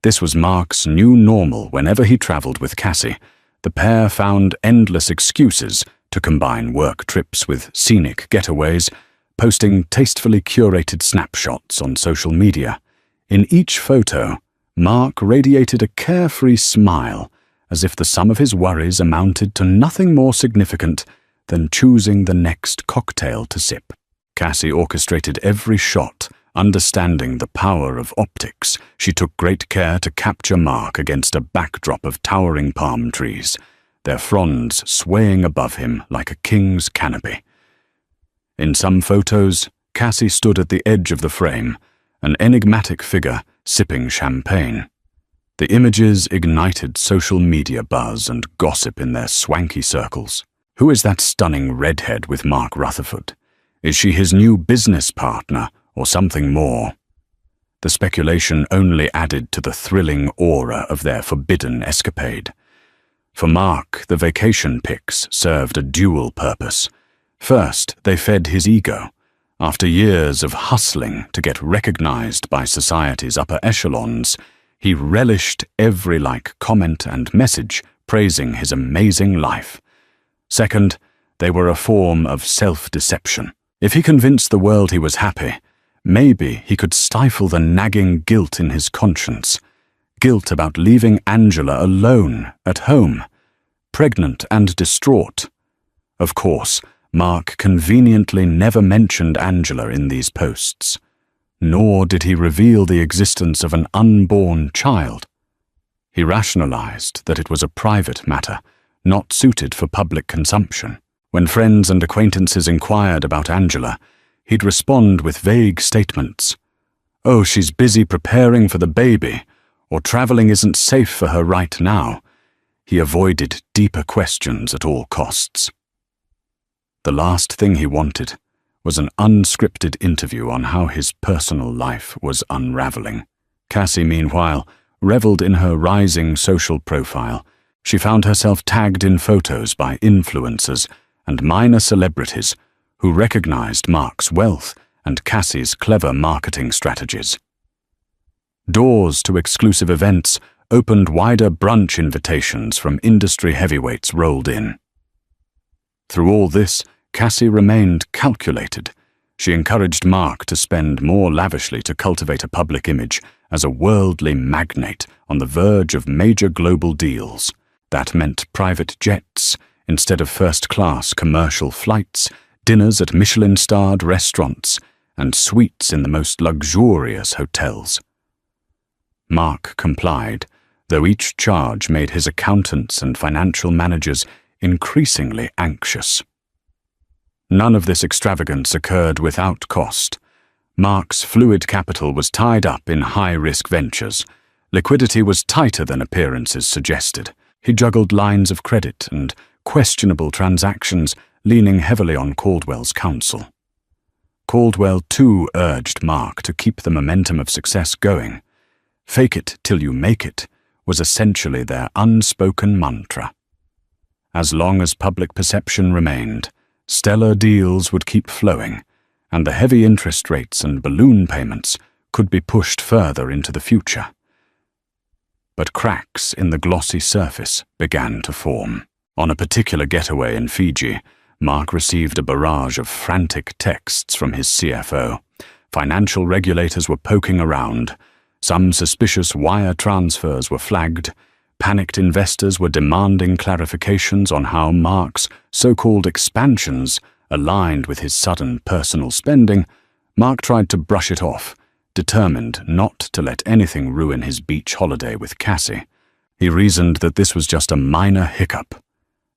This was Mark's new normal whenever he traveled with Cassie. The pair found endless excuses to combine work trips with scenic getaways, posting tastefully curated snapshots on social media. In each photo, Mark radiated a carefree smile, as if the sum of his worries amounted to nothing more significant than choosing the next cocktail to sip. Cassie orchestrated every shot, understanding the power of optics. She took great care to capture Mark against a backdrop of towering palm trees, their fronds swaying above him like a king's canopy. In some photos, Cassie stood at the edge of the frame, an enigmatic figure sipping champagne. The images ignited social media buzz and gossip in their swanky circles. Who is that stunning redhead with Mark Rutherford? Is she his new business partner or something more? The speculation only added to the thrilling aura of their forbidden escapade. For Mark, the vacation pics served a dual purpose. First, they fed his ego. After years of hustling to get recognized by society's upper echelons, he relished every like, comment, and message praising his amazing life. Second, they were a form of self-deception. If he convinced the world he was happy, maybe he could stifle the nagging guilt in his conscience. Guilt about leaving Angela alone at home, pregnant and distraught. Of course, Mark conveniently never mentioned Angela in these posts, nor did he reveal the existence of an unborn child. He rationalized that it was a private matter, not suited for public consumption. When friends and acquaintances inquired about Angela, he'd respond with vague statements. "Oh, she's busy preparing for the baby," or "traveling isn't safe for her right now." He avoided deeper questions at all costs. The last thing he wanted was an unscripted interview on how his personal life was unraveling. Cassie, meanwhile, reveled in her rising social profile. She found herself tagged in photos by influencers and minor celebrities who recognized Mark's wealth and Cassie's clever marketing strategies. Doors to exclusive events opened, wider brunch invitations from industry heavyweights rolled in. Through all this, Cassie remained calculated. She encouraged Mark to spend more lavishly to cultivate a public image as a worldly magnate on the verge of major global deals. That meant private jets instead of first-class commercial flights, dinners at Michelin-starred restaurants, and suites in the most luxurious hotels. Mark complied, though each charge made his accountants and financial managers increasingly anxious. None of this extravagance occurred without cost. Mark's fluid capital was tied up in high-risk ventures. Liquidity was tighter than appearances suggested. He juggled lines of credit and questionable transactions, leaning heavily on Caldwell's counsel. Caldwell, too, urged Mark to keep the momentum of success going. Fake it till you make it was essentially their unspoken mantra. As long as public perception remained, stellar deals would keep flowing, and the heavy interest rates and balloon payments could be pushed further into the future. But cracks in the glossy surface began to form. On a particular getaway in Fiji, Mark received a barrage of frantic texts from his CFO. Financial regulators were poking around. Some suspicious wire transfers were flagged. Panicked investors were demanding clarifications on how Mark's so-called expansions aligned with his sudden personal spending. Mark tried to brush it off, determined not to let anything ruin his beach holiday with Cassie. He reasoned that this was just a minor hiccup.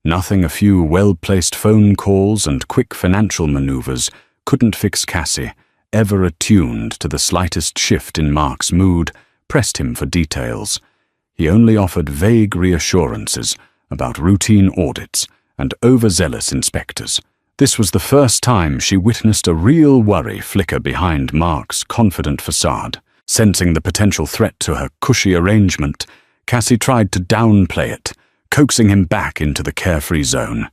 Nothing a few well-placed phone calls and quick financial maneuvers couldn't fix. Cassie, ever attuned to the slightest shift in Mark's mood, pressed him for details. He only offered vague reassurances about routine audits and overzealous inspectors. This was the first time she witnessed a real worry flicker behind Mark's confident facade. Sensing the potential threat to her cushy arrangement, Cassie tried to downplay it, coaxing him back into the carefree zone.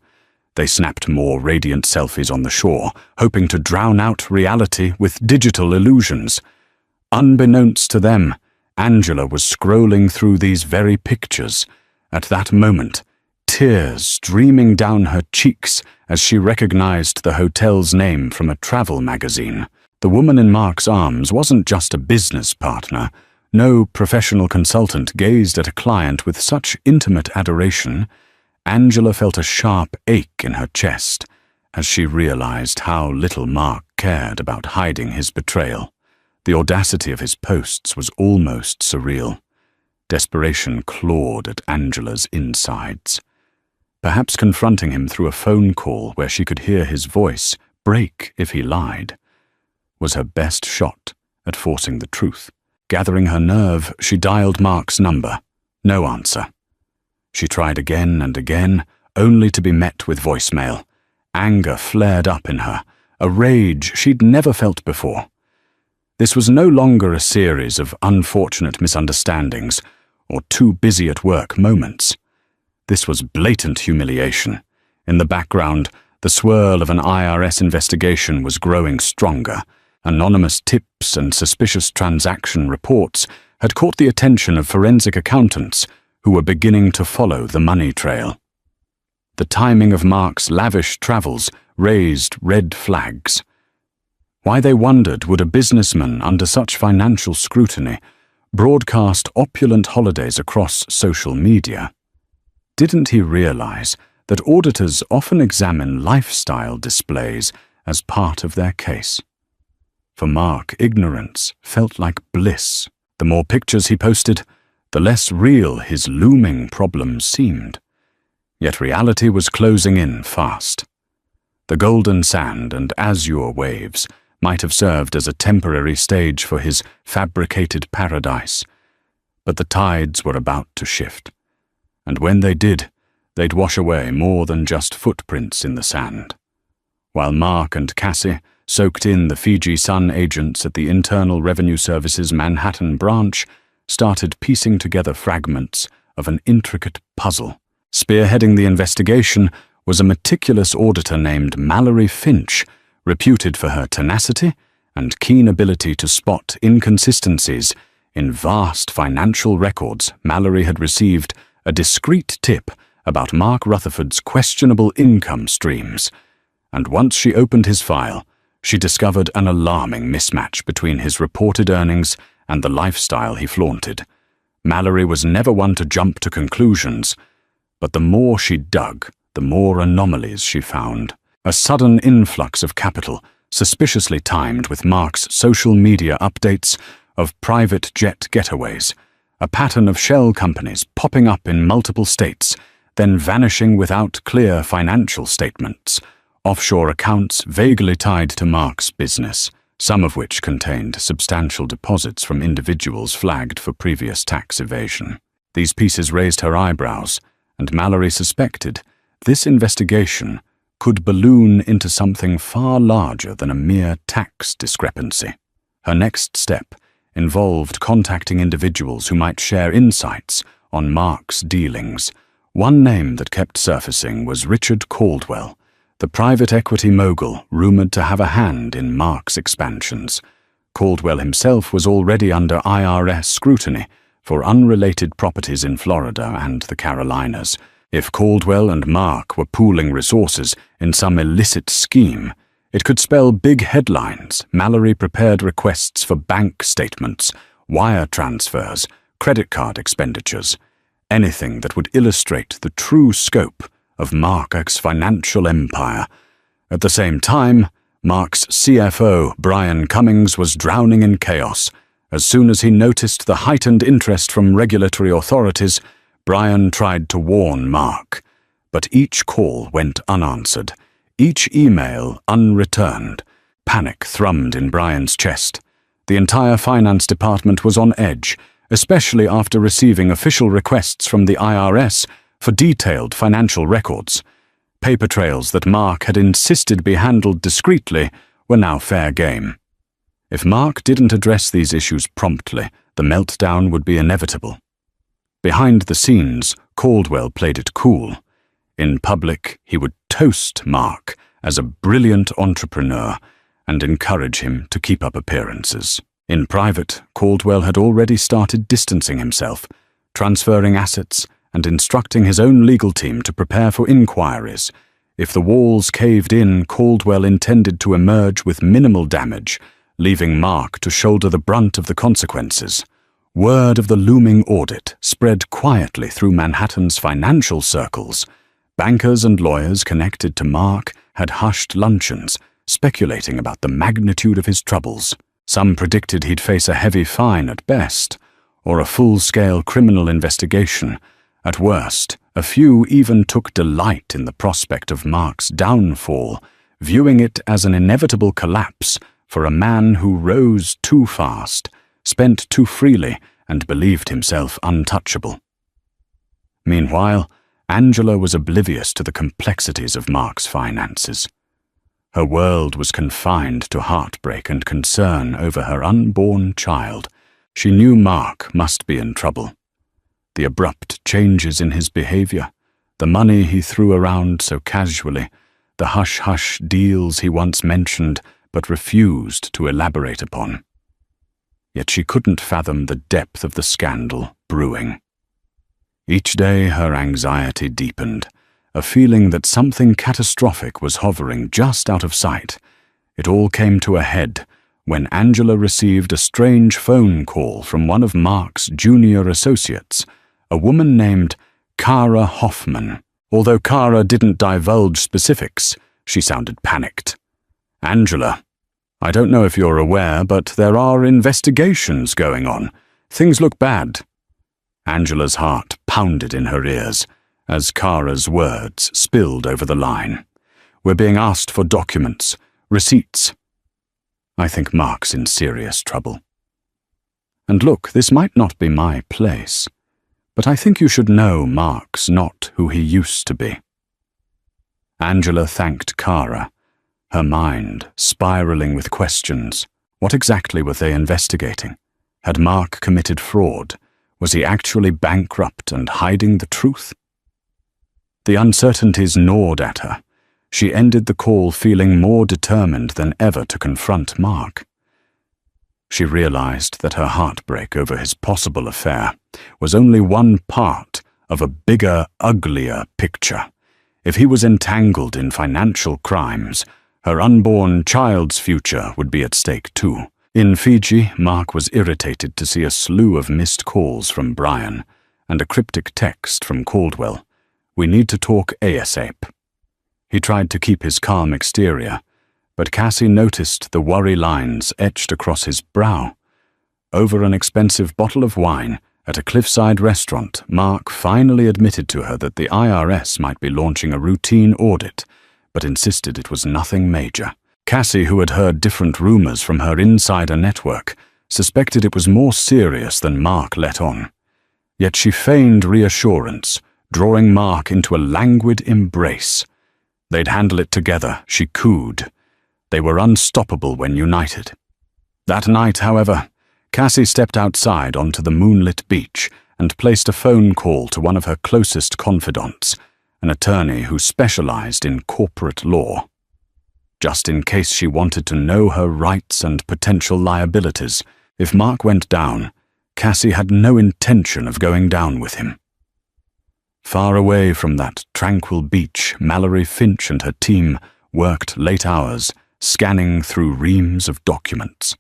They snapped more radiant selfies on the shore, hoping to drown out reality with digital illusions. Unbeknownst to them, Angela was scrolling through these very pictures. At that moment, tears streaming down her cheeks as she recognized the hotel's name from a travel magazine. The woman in Mark's arms wasn't just a business partner. No professional consultant gazed at a client with such intimate adoration. Angela felt a sharp ache in her chest as she realized how little Mark cared about hiding his betrayal. The audacity of his posts was almost surreal. Desperation clawed at Angela's insides. Perhaps confronting him through a phone call where she could hear his voice break if he lied was her best shot at forcing the truth. Gathering her nerve, she dialed Mark's number. No answer. She tried again and again, only to be met with voicemail. Anger flared up in her, a rage she'd never felt before. This was no longer a series of unfortunate misunderstandings or too busy at work moments. This was blatant humiliation. In the background, the swirl of an IRS investigation was growing stronger. Anonymous tips and suspicious transaction reports had caught the attention of forensic accountants who were beginning to follow the money trail. The timing of Mark's lavish travels raised red flags. Why, they wondered, would a businessman under such financial scrutiny broadcast opulent holidays across social media? Didn't he realize that auditors often examine lifestyle displays as part of their case? For Mark, ignorance felt like bliss. The more pictures he posted, the less real his looming problems seemed. Yet reality was closing in fast. The golden sand and azure waves might have served as a temporary stage for his fabricated paradise, but the tides were about to shift. And when they did, they'd wash away more than just footprints in the sand. While Mark and Cassie soaked in, the Fiji Sun agents at the Internal Revenue Service's Manhattan branch started piecing together fragments of an intricate puzzle. Spearheading the investigation was a meticulous auditor named Mallory Finch, reputed for her tenacity and keen ability to spot inconsistencies in vast financial records. Mallory had received a discreet tip about Mark Rutherford's questionable income streams, and once she opened his file, she discovered an alarming mismatch between his reported earnings and the lifestyle he flaunted. Mallory was never one to jump to conclusions, but the more she dug, the more anomalies she found. A sudden influx of capital, suspiciously timed with Mark's social media updates of private jet getaways, a pattern of shell companies popping up in multiple states, then vanishing without clear financial statements, offshore accounts vaguely tied to Mark's business, some of which contained substantial deposits from individuals flagged for previous tax evasion. These pieces raised her eyebrows, and Mallory suspected this investigation could balloon into something far larger than a mere tax discrepancy. Her next step involved contacting individuals who might share insights on Mark's dealings. One name that kept surfacing was Richard Caldwell, the private equity mogul rumored to have a hand in Mark's expansions. Caldwell himself was already under IRS scrutiny for unrelated properties in Florida and the Carolinas. If Caldwell and Mark were pooling resources in some illicit scheme, it could spell big headlines. Mallory prepared requests for bank statements, wire transfers, credit card expenditures, anything that would illustrate the true scope of Mark's financial empire. At the same time, Mark's CFO, Brian Cummings, was drowning in chaos. As soon as he noticed the heightened interest from regulatory authorities, Brian tried to warn Mark, but each call went unanswered, each email unreturned. Panic thrummed in Brian's chest. The entire finance department was on edge, especially after receiving official requests from the IRS for detailed financial records. Paper trails that Mark had insisted be handled discreetly were now fair game. If Mark didn't address these issues promptly, the meltdown would be inevitable. Behind the scenes, Caldwell played it cool. In public, he would toast Mark as a brilliant entrepreneur and encourage him to keep up appearances. In private, Caldwell had already started distancing himself, transferring assets, and instructing his own legal team to prepare for inquiries. If the walls caved in, Caldwell intended to emerge with minimal damage, leaving Mark to shoulder the brunt of the consequences. Word of the looming audit spread quietly through Manhattan's financial circles. Bankers and lawyers connected to Mark had hushed luncheons, speculating about the magnitude of his troubles. Some predicted he'd face a heavy fine at best, or a full-scale criminal investigation. At worst, a few even took delight in the prospect of Mark's downfall, viewing it as an inevitable collapse for a man who rose too fast, spent too freely, and believed himself untouchable. Meanwhile, Angela was oblivious to the complexities of Mark's finances. Her world was confined to heartbreak and concern over her unborn child. She knew Mark must be in trouble. The abrupt changes in his behavior, the money he threw around so casually, the hush-hush deals he once mentioned but refused to elaborate upon. Yet she couldn't fathom the depth of the scandal brewing. Each day her anxiety deepened, a feeling that something catastrophic was hovering just out of sight. It all came to a head when Angela received a strange phone call from one of Mark's junior associates, a woman named Kara Hoffman. Although Kara didn't divulge specifics, she sounded panicked. "Angela, I don't know if you're aware, but there are investigations going on. Things look bad." Angela's heart pounded in her ears as Kara's words spilled over the line. "We're being asked for documents, receipts. I think Mark's in serious trouble. And look, this might not be my place, but I think you should know Mark's not who he used to be." Angela thanked Kara, her mind spiraling with questions. What exactly were they investigating? Had Mark committed fraud? Was he actually bankrupt and hiding the truth? The uncertainties gnawed at her. She ended the call feeling more determined than ever to confront Mark. She realized that her heartbreak over his possible affair was only one part of a bigger, uglier picture. If he was entangled in financial crimes, Her unborn child's future would be at stake too. In Fiji, Mark was irritated to see a slew of missed calls from Brian and a cryptic text from Caldwell. "We need to talk ASAP." He tried to keep his calm exterior, but Cassie noticed the worry lines etched across his brow. Over an expensive bottle of wine at a cliffside restaurant, Mark finally admitted to her that the IRS might be launching a routine audit, but insisted it was nothing major. Cassie, who had heard different rumors from her insider network, suspected it was more serious than Mark let on. Yet she feigned reassurance, drawing Mark into a languid embrace. They'd handle it together, she cooed. They were unstoppable when united. That night, however, Cassie stepped outside onto the moonlit beach and placed a phone call to one of her closest confidants, an attorney who specialized in corporate law. Just in case she wanted to know her rights and potential liabilities, if Mark went down, Cassie had no intention of going down with him. Far away from that tranquil beach, Mallory Finch and her team worked late hours, scanning through reams of documents.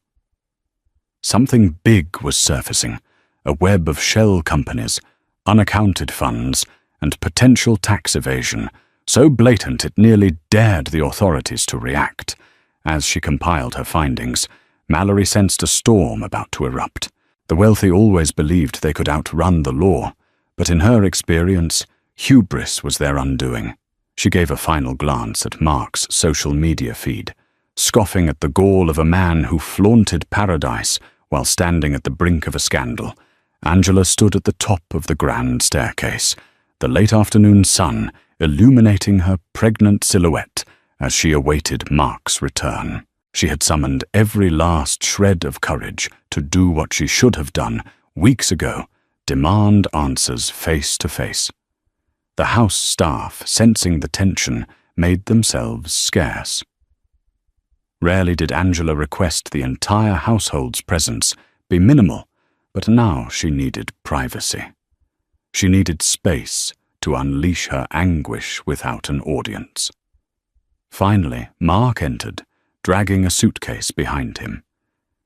Something big was surfacing, a web of shell companies, unaccounted funds, and potential tax evasion, so blatant it nearly dared the authorities to react. As she compiled her findings, Mallory sensed a storm about to erupt. The wealthy always believed they could outrun the law, but in her experience, hubris was their undoing. She gave a final glance at Mark's social media feed, scoffing at the gall of a man who flaunted paradise while standing at the brink of a scandal. Angela stood at the top of the grand staircase, the late afternoon sun illuminating her pregnant silhouette as she awaited Mark's return. She had summoned every last shred of courage to do what she should have done weeks ago, demand answers face to face. The house staff, sensing the tension, made themselves scarce. Rarely did Angela request the entire household's presence be minimal, but now she needed privacy. She needed space to unleash her anguish without an audience. Finally, Mark entered, dragging a suitcase behind him.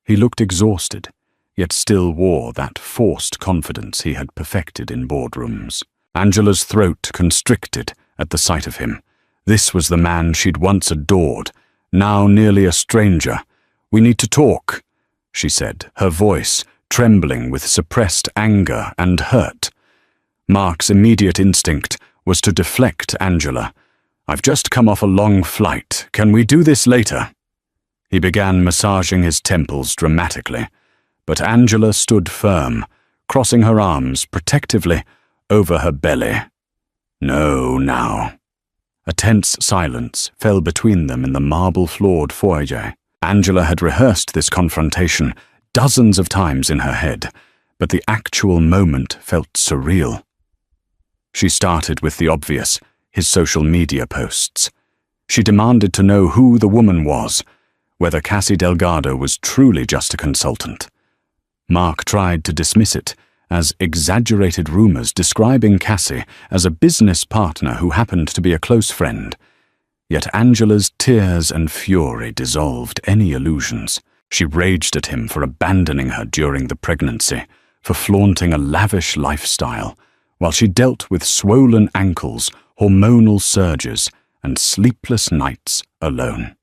He looked exhausted, yet still wore that forced confidence he had perfected in boardrooms. Angela's throat constricted at the sight of him. This was the man she'd once adored, now nearly a stranger. "We need to talk," she said, her voice trembling with suppressed anger and hurt. Mark's immediate instinct was to deflect Angela. "I've just come off a long flight. Can we do this later?" He began massaging his temples dramatically, but Angela stood firm, crossing her arms protectively over her belly. "No, now." A tense silence fell between them in the marble-floored foyer. Angela had rehearsed this confrontation dozens of times in her head, but the actual moment felt surreal. She started with the obvious, his social media posts. She demanded to know who the woman was, whether Cassie Delgado was truly just a consultant. Mark tried to dismiss it as exaggerated rumors describing Cassie as a business partner who happened to be a close friend. Yet Angela's tears and fury dissolved any illusions. She raged at him for abandoning her during the pregnancy, for flaunting a lavish lifestyle, while she dealt with swollen ankles, hormonal surges, and sleepless nights alone.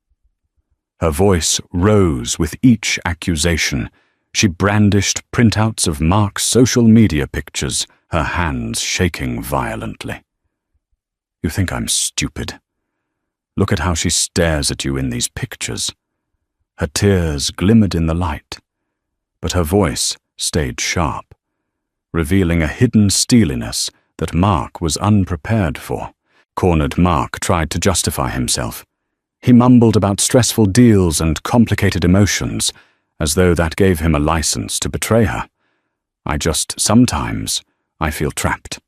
Her voice rose with each accusation. She brandished printouts of Mark's social media pictures, her hands shaking violently. "You think I'm stupid? Look at how she stares at you in these pictures." Her tears glimmered in the light, but her voice stayed sharp, revealing a hidden steeliness that Mark was unprepared for. Cornered Mark tried to justify himself. He mumbled about stressful deals and complicated emotions, as though that gave him a license to betray her. Sometimes I feel trapped.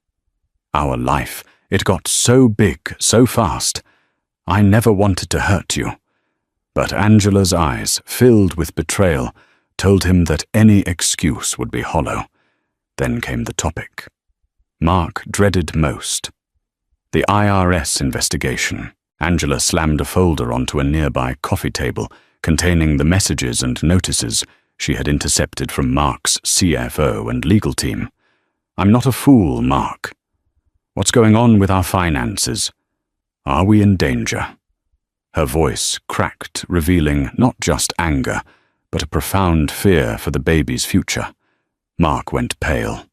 Our life, it got so big, so fast. I never wanted to hurt you." But Angela's eyes, filled with betrayal, told him that any excuse would be hollow. Then came the topic Mark dreaded most: the IRS investigation. Angela slammed a folder onto a nearby coffee table containing the messages and notices she had intercepted from Mark's CFO and legal team. "I'm not a fool, Mark. What's going on with our finances? Are we in danger?" Her voice cracked, revealing not just anger, but a profound fear for the baby's future. Mark went pale.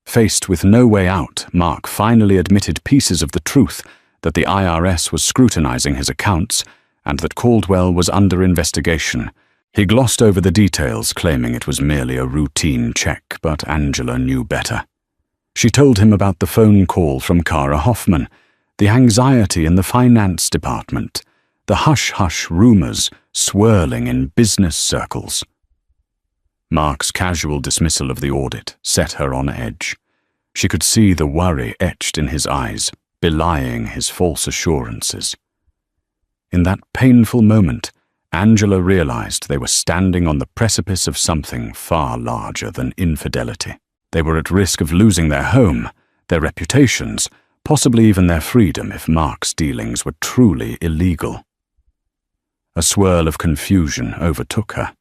Faced with no way out, Mark finally admitted pieces of the truth, that the IRS was scrutinizing his accounts and that Caldwell was under investigation. He glossed over the details, claiming it was merely a routine check, but Angela knew better. She told him about the phone call from Kara Hoffman, the anxiety in the finance department, the hush-hush rumors swirling in business circles. Mark's casual dismissal of the audit set her on edge. She could see the worry etched in his eyes, belying his false assurances. In that painful moment, Angela realized they were standing on the precipice of something far larger than infidelity. They were at risk of losing their home, their reputations, possibly even their freedom if Mark's dealings were truly illegal. A swirl of confusion overtook her.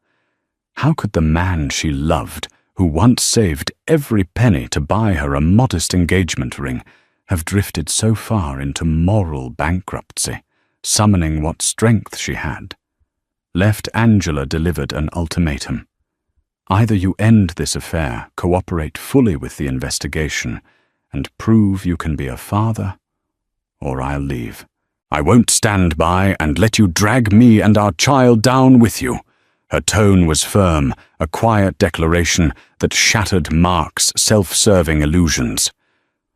How could the man she loved, who once saved every penny to buy her a modest engagement ring, have drifted so far into moral bankruptcy, summoning what strength she had? Left Angela delivered an ultimatum. Either you end this affair, cooperate fully with the investigation, and prove you can be a father, or I'll leave. I won't stand by and let you drag me and our child down with you. Her tone was firm, a quiet declaration that shattered Mark's self-serving illusions.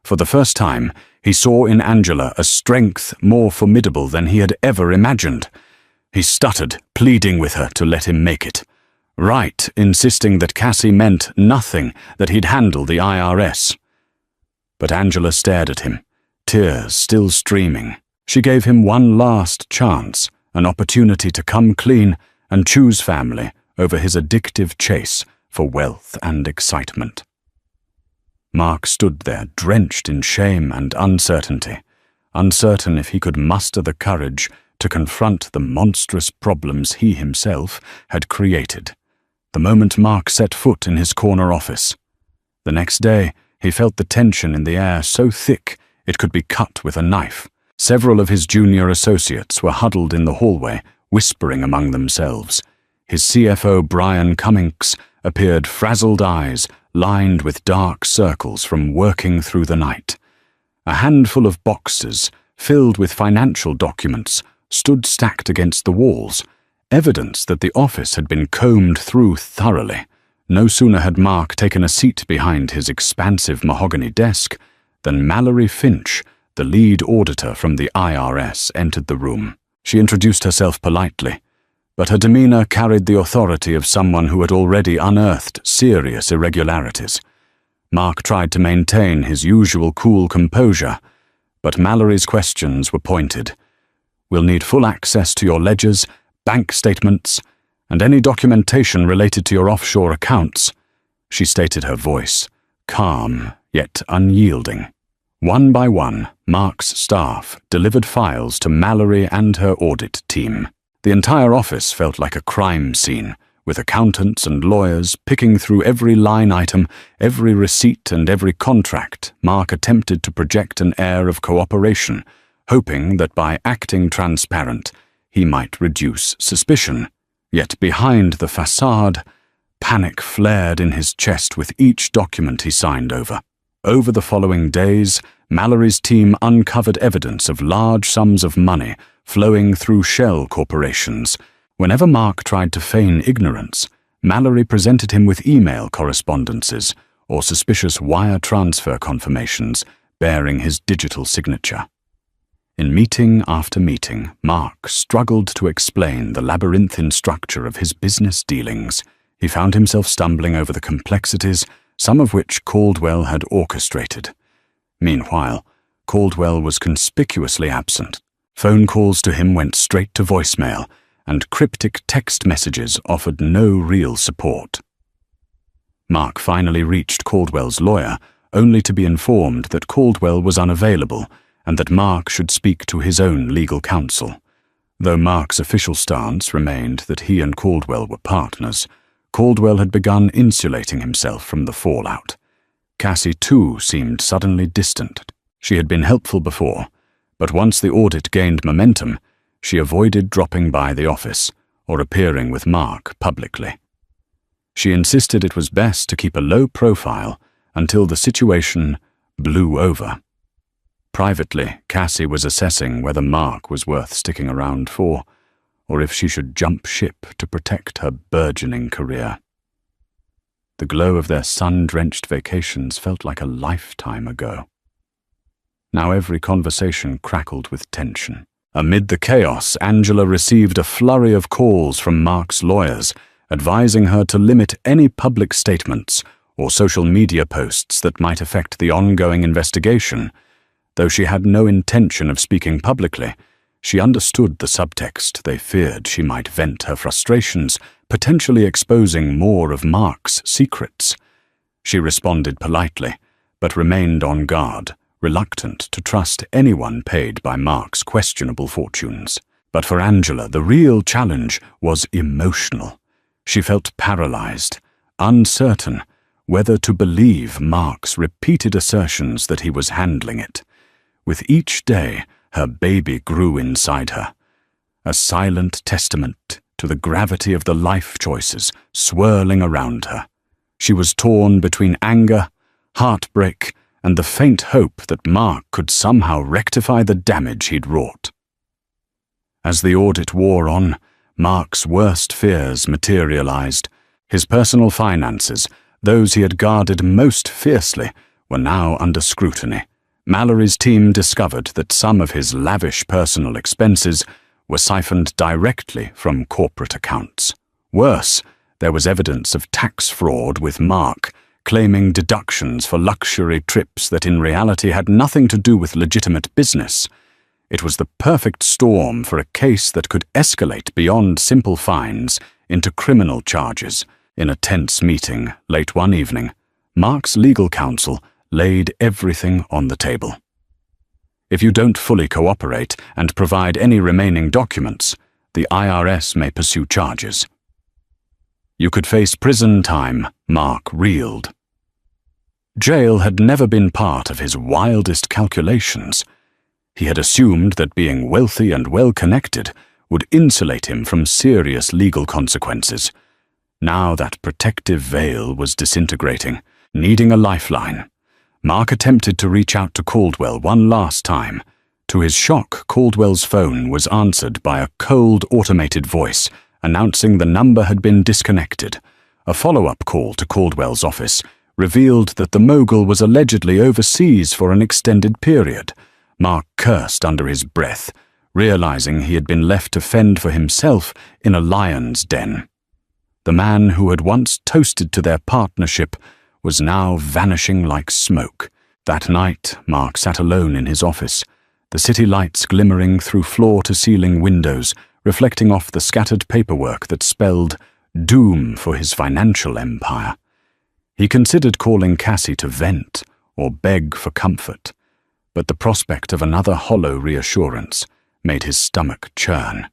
For the first time, he saw in Angela a strength more formidable than he had ever imagined. He stuttered, pleading with her to let him make it. Right, insisting that Cassie meant nothing, that he'd handle the IRS. But Angela stared at him, tears still streaming. She gave him one last chance, an opportunity to come clean and choose family over his addictive chase for wealth and excitement. Mark stood there, drenched in shame and uncertainty, uncertain if he could muster the courage to confront the monstrous problems he himself had created. The moment Mark set foot in his corner office. The next day, he felt the tension in the air so thick it could be cut with a knife. Several of his junior associates were huddled in the hallway, whispering among themselves. His CFO, Brian Cummings, appeared frazzled eyes, lined with dark circles from working through the night. A handful of boxes, filled with financial documents, stood stacked against the walls, evidence that the office had been combed through thoroughly. No sooner had Mark taken a seat behind his expansive mahogany desk than Mallory Finch, the lead auditor from the IRS, entered the room. She introduced herself politely, but her demeanor carried the authority of someone who had already unearthed serious irregularities. Mark tried to maintain his usual cool composure, but Mallory's questions were pointed. "We'll need full access to your ledgers, bank statements, and any documentation related to your offshore accounts," she stated, her voice calm yet unyielding. One by one, Mark's staff delivered files to Mallory and her audit team. The entire office felt like a crime scene, with accountants and lawyers picking through every line item, every receipt and every contract. Mark attempted to project an air of cooperation, hoping that by acting transparent, he might reduce suspicion. Yet behind the facade, panic flared in his chest with each document he signed over. Over the following days, Mallory's team uncovered evidence of large sums of money flowing through shell corporations. Whenever Mark tried to feign ignorance, Mallory presented him with email correspondences or suspicious wire transfer confirmations bearing his digital signature. In meeting after meeting, Mark struggled to explain the labyrinthine structure of his business dealings. He found himself stumbling over the complexities, some of which Caldwell had orchestrated. Meanwhile, Caldwell was conspicuously absent. Phone calls to him went straight to voicemail, and cryptic text messages offered no real support. Mark finally reached Caldwell's lawyer, only to be informed that Caldwell was unavailable, and that Mark should speak to his own legal counsel. Though Mark's official stance remained that he and Caldwell were partners, Caldwell had begun insulating himself from the fallout. Cassie, too, seemed suddenly distant. She had been helpful before, but once the audit gained momentum, she avoided dropping by the office or appearing with Mark publicly. She insisted it was best to keep a low profile until the situation blew over. Privately, Cassie was assessing whether Mark was worth sticking around for, or if she should jump ship to protect her burgeoning career. The glow of their sun-drenched vacations felt like a lifetime ago. Now every conversation crackled with tension. Amid the chaos, Angela received a flurry of calls from Mark's lawyers, advising her to limit any public statements or social media posts that might affect the ongoing investigation. Though she had no intention of speaking publicly, she understood the subtext. They feared she might vent her frustrations, potentially exposing more of Mark's secrets. She responded politely, but remained on guard, reluctant to trust anyone paid by Mark's questionable fortunes. But for Angela, the real challenge was emotional. She felt paralyzed, uncertain whether to believe Mark's repeated assertions that he was handling it. With each day, her baby grew inside her, a silent testament to the gravity of the life choices swirling around her. She was torn between anger, heartbreak, and the faint hope that Mark could somehow rectify the damage he'd wrought. As the audit wore on, Mark's worst fears materialized. His personal finances, those he had guarded most fiercely, were now under scrutiny. Mallory's team discovered that some of his lavish personal expenses were siphoned directly from corporate accounts. Worse, there was evidence of tax fraud, with Mark claiming deductions for luxury trips that in reality had nothing to do with legitimate business. It was the perfect storm for a case that could escalate beyond simple fines into criminal charges. In a tense meeting late one evening, Mark's legal counsel laid everything on the table. If you don't fully cooperate and provide any remaining documents, the IRS may pursue charges. You could face prison time, Mark reeled. Jail had never been part of his wildest calculations. He had assumed that being wealthy and well-connected would insulate him from serious legal consequences. Now that protective veil was disintegrating, needing a lifeline. Mark attempted to reach out to Caldwell one last time. To his shock, Caldwell's phone was answered by a cold, automated voice announcing the number had been disconnected. A follow-up call to Caldwell's office revealed that the mogul was allegedly overseas for an extended period. Mark cursed under his breath, realizing he had been left to fend for himself in a lion's den. The man who had once toasted to their partnership was now vanishing like smoke. That night, Mark sat alone in his office, the city lights glimmering through floor-to-ceiling windows, reflecting off the scattered paperwork that spelled doom for his financial empire. He considered calling Cassie to vent or beg for comfort, but the prospect of another hollow reassurance made his stomach churn.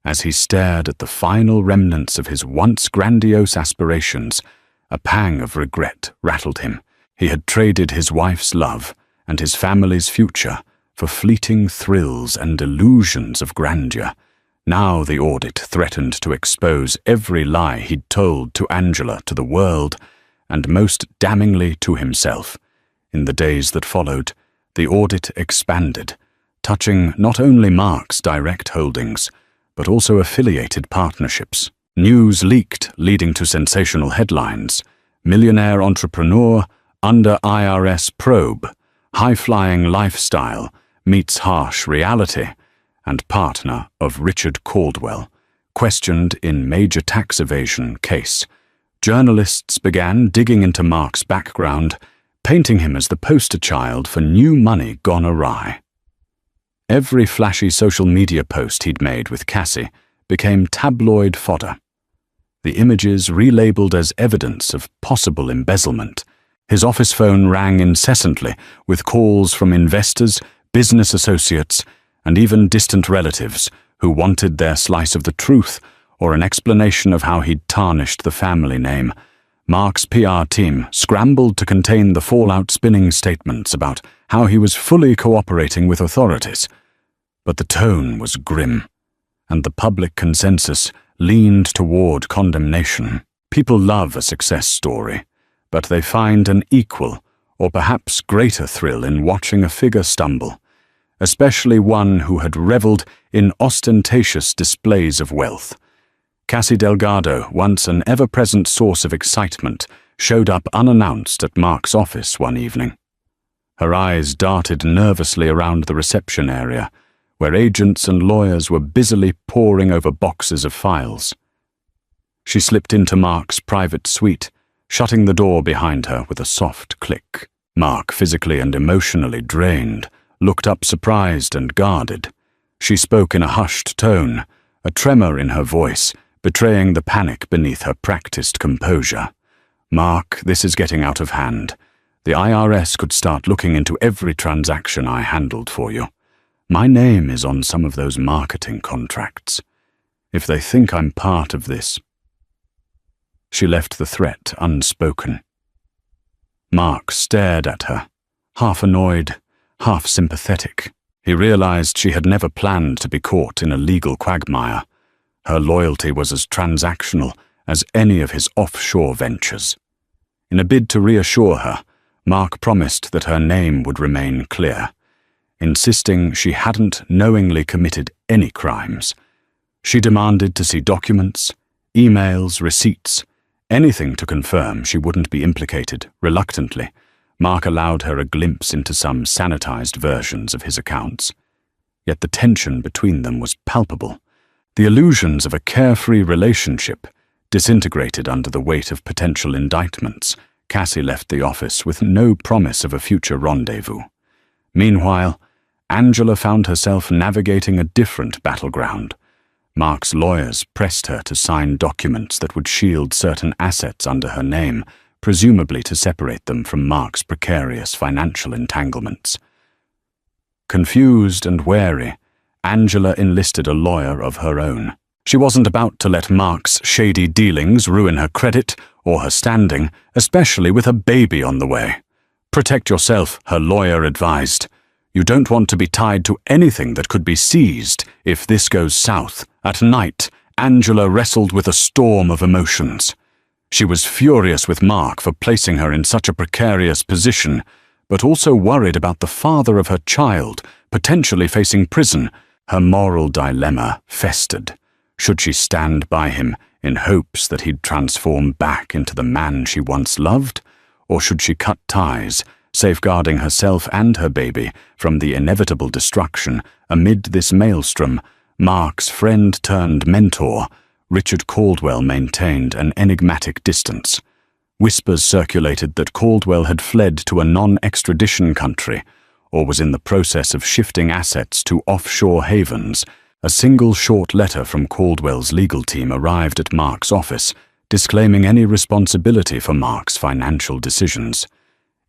As he stared at the final remnants of his once grandiose aspirations, a pang of regret rattled him. He had traded his wife's love and his family's future for fleeting thrills and illusions of grandeur. Now the audit threatened to expose every lie he'd told to Angela, to the world, and most damningly to himself. In the days that followed, the audit expanded, touching not only Mark's direct holdings, but also affiliated partnerships. News leaked, leading to sensational headlines. Millionaire entrepreneur under IRS probe, high-flying lifestyle meets harsh reality, and partner of Richard Caldwell, questioned in major tax evasion case. Journalists began digging into Mark's background, painting him as the poster child for new money gone awry. Every flashy social media post he'd made with Cassie became tabloid fodder. The images relabeled as evidence of possible embezzlement. His office phone rang incessantly with calls from investors, business associates, and even distant relatives who wanted their slice of the truth or an explanation of how he'd tarnished the family name. Mark's PR team scrambled to contain the fallout-spinning statements about how he was fully cooperating with authorities. But the tone was grim, and the public consensus leaned toward condemnation. People love a success story, but they find an equal or perhaps greater thrill in watching a figure stumble, especially one who had reveled in ostentatious displays of wealth. Cassie Delgado, once an ever-present source of excitement, showed up unannounced at Mark's office one evening. Her eyes darted nervously around the reception area, where agents and lawyers were busily poring over boxes of files. She slipped into Mark's private suite, shutting the door behind her with a soft click. Mark, physically and emotionally drained, looked up surprised and guarded. She spoke in a hushed tone, a tremor in her voice, betraying the panic beneath her practiced composure. "Mark, this is getting out of hand. The IRS could start looking into every transaction I handled for you. My name is on some of those marketing contracts. If they think I'm part of this..." She left the threat unspoken. Mark stared at her, half annoyed, half sympathetic. He realized she had never planned to be caught in a legal quagmire. Her loyalty was as transactional as any of his offshore ventures. In a bid to reassure her, Mark promised that her name would remain clear, insisting she hadn't knowingly committed any crimes. She demanded to see documents, emails, receipts, anything to confirm she wouldn't be implicated. Reluctantly, Mark allowed her a glimpse into some sanitized versions of his accounts. Yet the tension between them was palpable. The illusions of a carefree relationship disintegrated under the weight of potential indictments. Cassie left the office with no promise of a future rendezvous. Meanwhile, Angela found herself navigating a different battleground. Mark's lawyers pressed her to sign documents that would shield certain assets under her name, presumably to separate them from Mark's precarious financial entanglements. Confused and wary, Angela enlisted a lawyer of her own. She wasn't about to let Mark's shady dealings ruin her credit or her standing, especially with a baby on the way. "Protect yourself," her lawyer advised. "You don't want to be tied to anything that could be seized if this goes south." At night, Angela wrestled with a storm of emotions. She was furious with Mark for placing her in such a precarious position, but also worried about the father of her child, potentially facing prison. Her moral dilemma festered. Should she stand by him in hopes that he'd transform back into the man she once loved? Or should she cut ties, safeguarding herself and her baby from the inevitable destruction? Amid this maelstrom, Mark's friend-turned-mentor, Richard Caldwell, maintained an enigmatic distance. Whispers circulated that Caldwell had fled to a non-extradition country, or was in the process of shifting assets to offshore havens. A single short letter from Caldwell's legal team arrived at Mark's office, disclaiming any responsibility for Mark's financial decisions.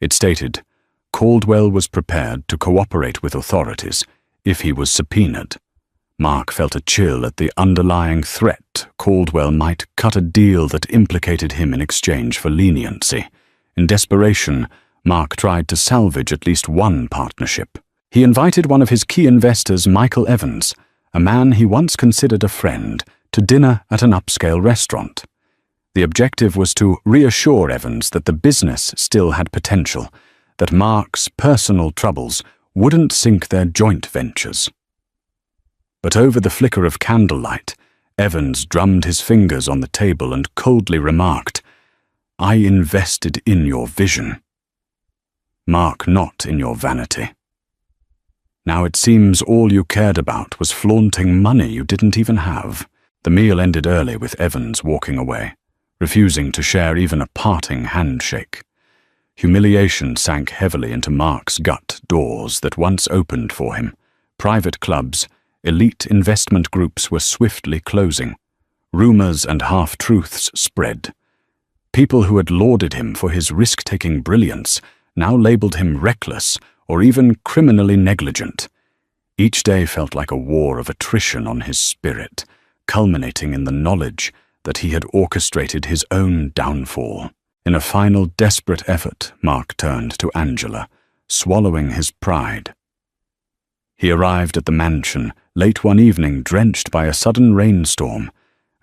It stated, Caldwell was prepared to cooperate with authorities if he was subpoenaed. Mark felt a chill at the underlying threat. Caldwell might cut a deal that implicated him in exchange for leniency. In desperation, Mark tried to salvage at least one partnership. He invited one of his key investors, Michael Evans, a man he once considered a friend, to dinner at an upscale restaurant. The objective was to reassure Evans that the business still had potential, that Mark's personal troubles wouldn't sink their joint ventures. But over the flicker of candlelight, Evans drummed his fingers on the table and coldly remarked, "I invested in your vision. Mark, not in your vanity. Now it seems all you cared about was flaunting money you didn't even have." The meal ended early with Evans walking away, refusing to share even a parting handshake. Humiliation sank heavily into Mark's gut. Doors that once opened for him, private clubs, elite investment groups were swiftly closing. Rumors and half-truths spread. People who had lauded him for his risk-taking brilliance now labeled him reckless or even criminally negligent. Each day felt like a war of attrition on his spirit, culminating in the knowledge that he had orchestrated his own downfall. In a final desperate effort, Mark turned to Angela, swallowing his pride. He arrived at the mansion late one evening, drenched by a sudden rainstorm,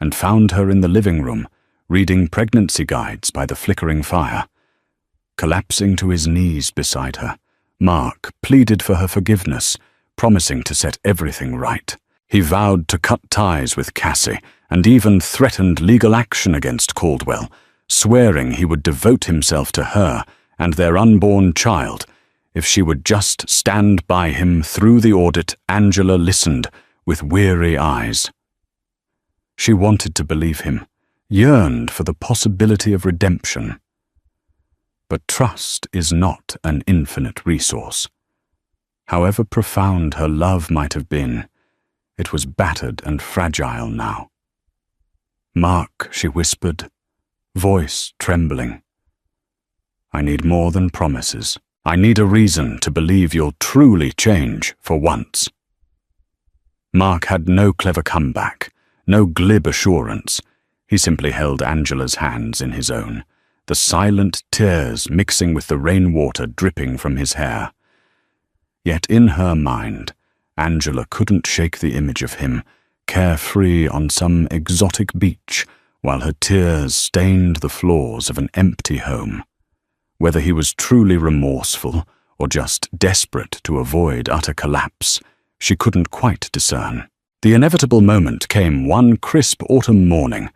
and found her in the living room, reading pregnancy guides by the flickering fire. Collapsing to his knees beside her, Mark pleaded for her forgiveness, promising to set everything right. He vowed to cut ties with Cassie and even threatened legal action against Caldwell, swearing he would devote himself to her and their unborn child if she would just stand by him through the audit. Angela listened with weary eyes. She wanted to believe him, yearned for the possibility of redemption. But trust is not an infinite resource. However profound her love might have been, it was battered and fragile now. "Mark," she whispered, voice trembling. "I need more than promises. I need a reason to believe you'll truly change for once." Mark had no clever comeback, no glib assurance. He simply held Angela's hands in his own, the silent tears mixing with the rainwater dripping from his hair. Yet in her mind, Angela couldn't shake the image of him, carefree on some exotic beach, while her tears stained the floors of an empty home. Whether he was truly remorseful or just desperate to avoid utter collapse, she couldn't quite discern. The inevitable moment came one crisp autumn morning.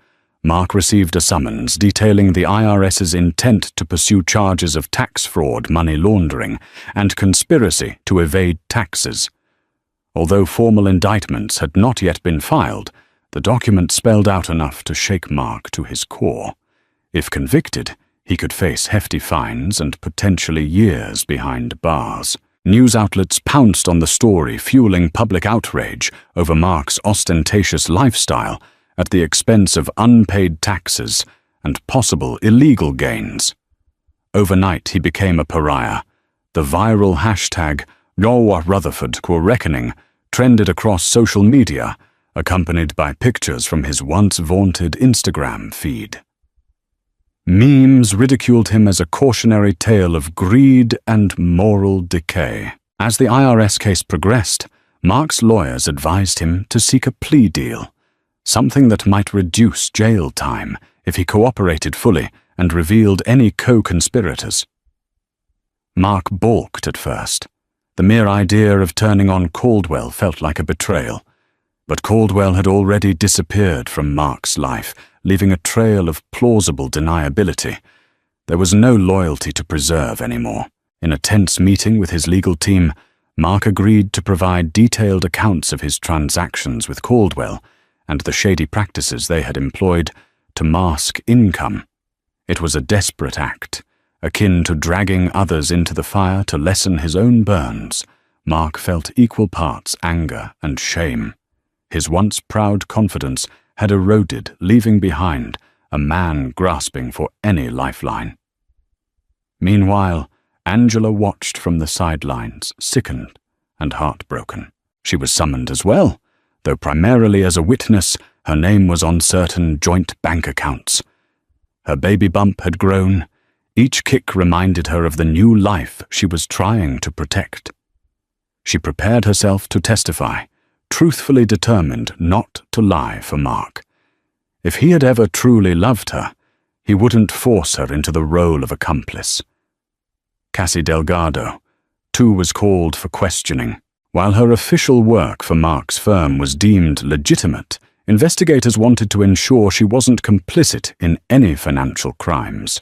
Mark received a summons detailing the IRS's intent to pursue charges of tax fraud, money laundering, and conspiracy to evade taxes. Although formal indictments had not yet been filed, the document spelled out enough to shake Mark to his core. If convicted, he could face hefty fines and potentially years behind bars. News outlets pounced on the story, fueling public outrage over Mark's ostentatious lifestyle at the expense of unpaid taxes and possible illegal gains. Overnight, he became a pariah. The viral hashtag #NoahRutherford trended across social media, accompanied by pictures from his once vaunted Instagram feed. Memes ridiculed him as a cautionary tale of greed and moral decay. As the IRS case progressed, Mark's lawyers advised him to seek a plea deal, something that might reduce jail time if he cooperated fully and revealed any co-conspirators. Mark balked at first. The mere idea of turning on Caldwell felt like a betrayal. But Caldwell had already disappeared from Mark's life, leaving a trail of plausible deniability. There was no loyalty to preserve anymore. In a tense meeting with his legal team, Mark agreed to provide detailed accounts of his transactions with Caldwell and the shady practices they had employed to mask income. It was a desperate act, akin to dragging others into the fire to lessen his own burns. Mark felt equal parts anger and shame. His once proud confidence had eroded, leaving behind a man grasping for any lifeline. Meanwhile, Angela watched from the sidelines, sickened and heartbroken. She was summoned as well, though primarily as a witness. Her name was on certain joint bank accounts. Her baby bump had grown. Each kick reminded her of the new life she was trying to protect. She prepared herself to testify, truthfully determined not to lie for Mark. If he had ever truly loved her, he wouldn't force her into the role of accomplice. Cassie Delgado, too, was called for questioning. While her official work for Mark's firm was deemed legitimate, investigators wanted to ensure she wasn't complicit in any financial crimes.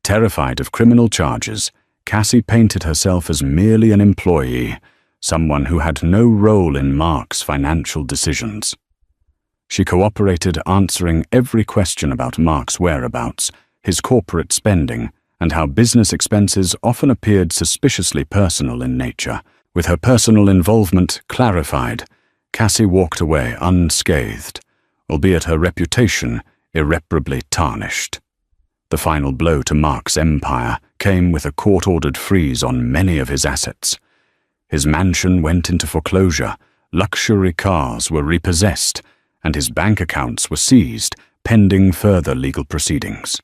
Terrified of criminal charges, Cassie painted herself as merely an employee, someone who had no role in Mark's financial decisions. She cooperated, answering every question about Mark's whereabouts, his corporate spending, and how business expenses often appeared suspiciously personal in nature. With her personal involvement clarified, Cassie walked away unscathed, albeit her reputation irreparably tarnished. The final blow to Mark's empire came with a court-ordered freeze on many of his assets. His mansion went into foreclosure, luxury cars were repossessed, and his bank accounts were seized, pending further legal proceedings.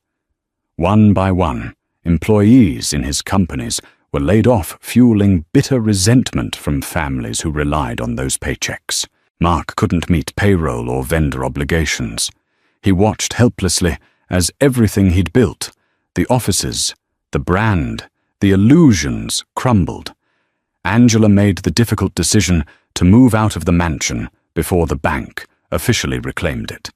One by one, employees in his companies were laid off, fueling bitter resentment from families who relied on those paychecks. Mark couldn't meet payroll or vendor obligations. He watched helplessly as everything he'd built, the offices, the brand, the illusions, crumbled. Angela made the difficult decision to move out of the mansion before the bank officially reclaimed it.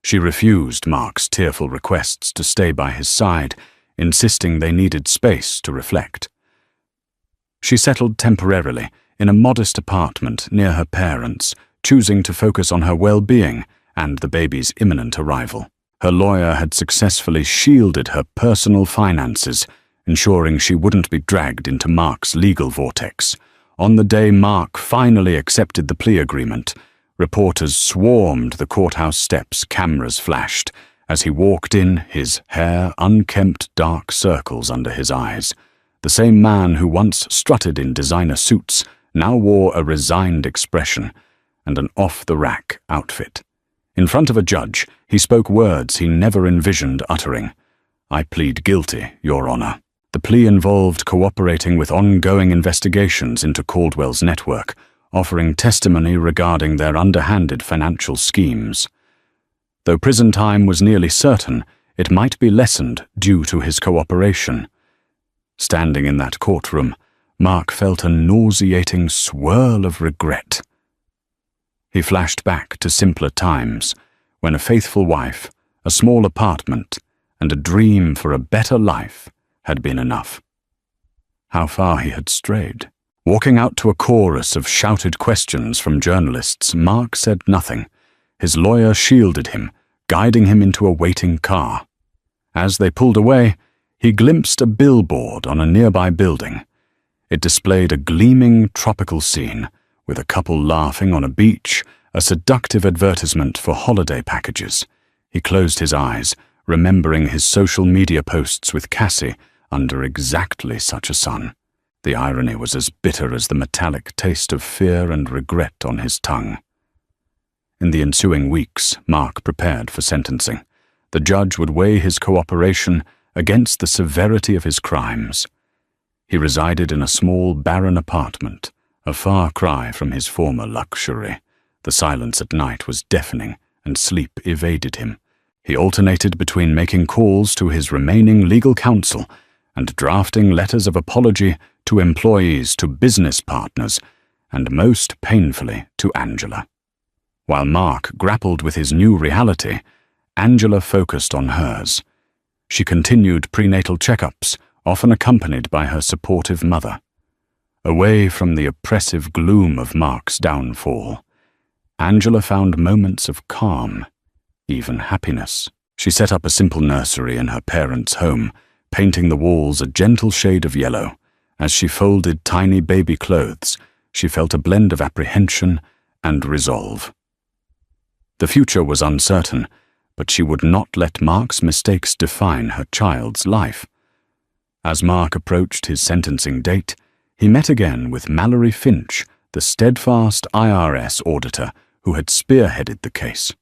She refused Mark's tearful requests to stay by his side, insisting they needed space to reflect. She settled temporarily in a modest apartment near her parents, choosing to focus on her well-being and the baby's imminent arrival. Her lawyer had successfully shielded her personal finances, ensuring she wouldn't be dragged into Mark's legal vortex. On the day Mark finally accepted the plea agreement, reporters swarmed the courthouse steps, cameras flashed. As he walked in, his hair unkempt, dark circles under his eyes. The same man who once strutted in designer suits now wore a resigned expression and an off-the-rack outfit. In front of a judge, he spoke words he never envisioned uttering. "I plead guilty, Your Honor." The plea involved cooperating with ongoing investigations into Caldwell's network, offering testimony regarding their underhanded financial schemes. Though prison time was nearly certain, it might be lessened due to his cooperation. Standing in that courtroom, Mark felt a nauseating swirl of regret. He flashed back to simpler times, when a faithful wife, a small apartment, and a dream for a better life had been enough. How far he had strayed. Walking out to a chorus of shouted questions from journalists, Mark said nothing. His lawyer shielded him, guiding him into a waiting car. As they pulled away, he glimpsed a billboard on a nearby building. It displayed a gleaming tropical scene, with a couple laughing on a beach, a seductive advertisement for holiday packages. He closed his eyes, remembering his social media posts with Cassie under exactly such a sun. The irony was as bitter as the metallic taste of fear and regret on his tongue. In the ensuing weeks, Mark prepared for sentencing. The judge would weigh his cooperation against the severity of his crimes. He resided in a small, barren apartment, a far cry from his former luxury. The silence at night was deafening, and sleep evaded him. He alternated between making calls to his remaining legal counsel and drafting letters of apology to employees, to business partners, and most painfully to Angela. While Mark grappled with his new reality, Angela focused on hers. She continued prenatal checkups, often accompanied by her supportive mother. Away from the oppressive gloom of Mark's downfall, Angela found moments of calm, even happiness. She set up a simple nursery in her parents' home, painting the walls a gentle shade of yellow. As she folded tiny baby clothes, she felt a blend of apprehension and resolve. The future was uncertain, but she would not let Mark's mistakes define her child's life. As Mark approached his sentencing date, he met again with Mallory Finch, the steadfast IRS auditor who had spearheaded the case.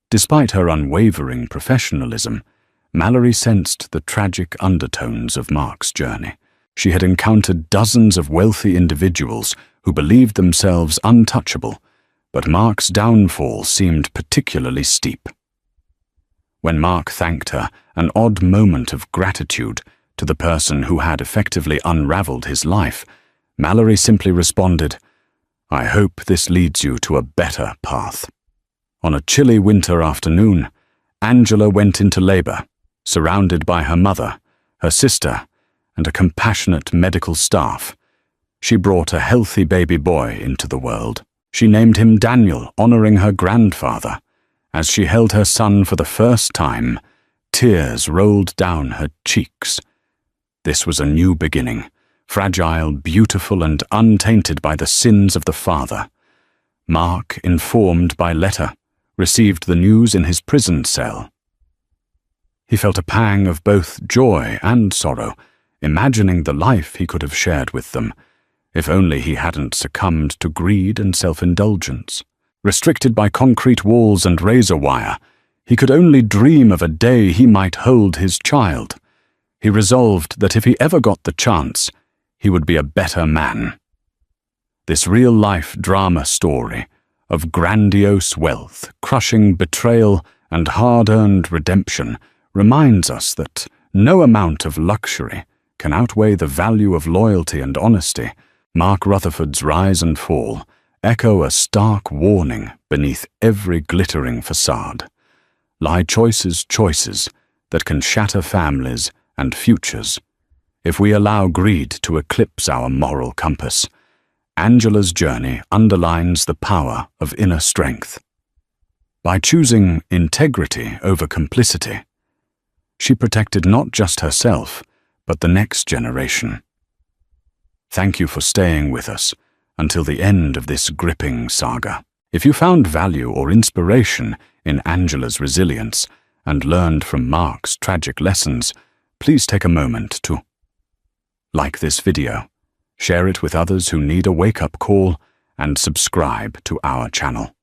Despite her unwavering professionalism, Mallory sensed the tragic undertones of Mark's journey. She had encountered dozens of wealthy individuals who believed themselves untouchable, but Mark's downfall seemed particularly steep. When Mark thanked her, an odd moment of gratitude to the person who had effectively unraveled his life, Mallory simply responded, "I hope this leads you to a better path." On a chilly winter afternoon, Angela went into labor, surrounded by her mother, her sister, and a compassionate medical staff. She brought a healthy baby boy into the world. She named him Daniel, honoring her grandfather. As she held her son for the first time, tears rolled down her cheeks. This was a new beginning, fragile, beautiful, and untainted by the sins of the father. Mark, informed by letter, received the news in his prison cell. He felt a pang of both joy and sorrow, imagining the life he could have shared with them, if only he hadn't succumbed to greed and self-indulgence. Restricted by concrete walls and razor wire, he could only dream of a day he might hold his child. He resolved that if he ever got the chance, he would be a better man. This real-life drama story of grandiose wealth, crushing betrayal, and hard-earned redemption reminds us that no amount of luxury can outweigh the value of loyalty and honesty. Mark Rutherford's rise and fall echo a stark warning beneath every glittering facade. Lie choices that can shatter families and futures if we allow greed to eclipse our moral compass. Angela's journey underlines the power of inner strength. By choosing integrity over complicity, she protected not just herself, but the next generation. Thank you for staying with us until the end of this gripping saga. If you found value or inspiration in Angela's resilience and learned from Mark's tragic lessons, please take a moment to like this video, share it with others who need a wake-up call, and subscribe to our channel.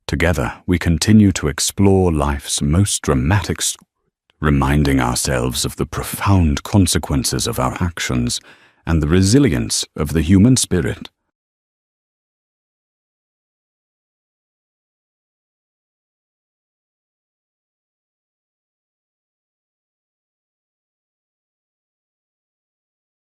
Together, we continue to explore life's most dramatic stories, reminding ourselves of the profound consequences of our actions and the resilience of the human spirit.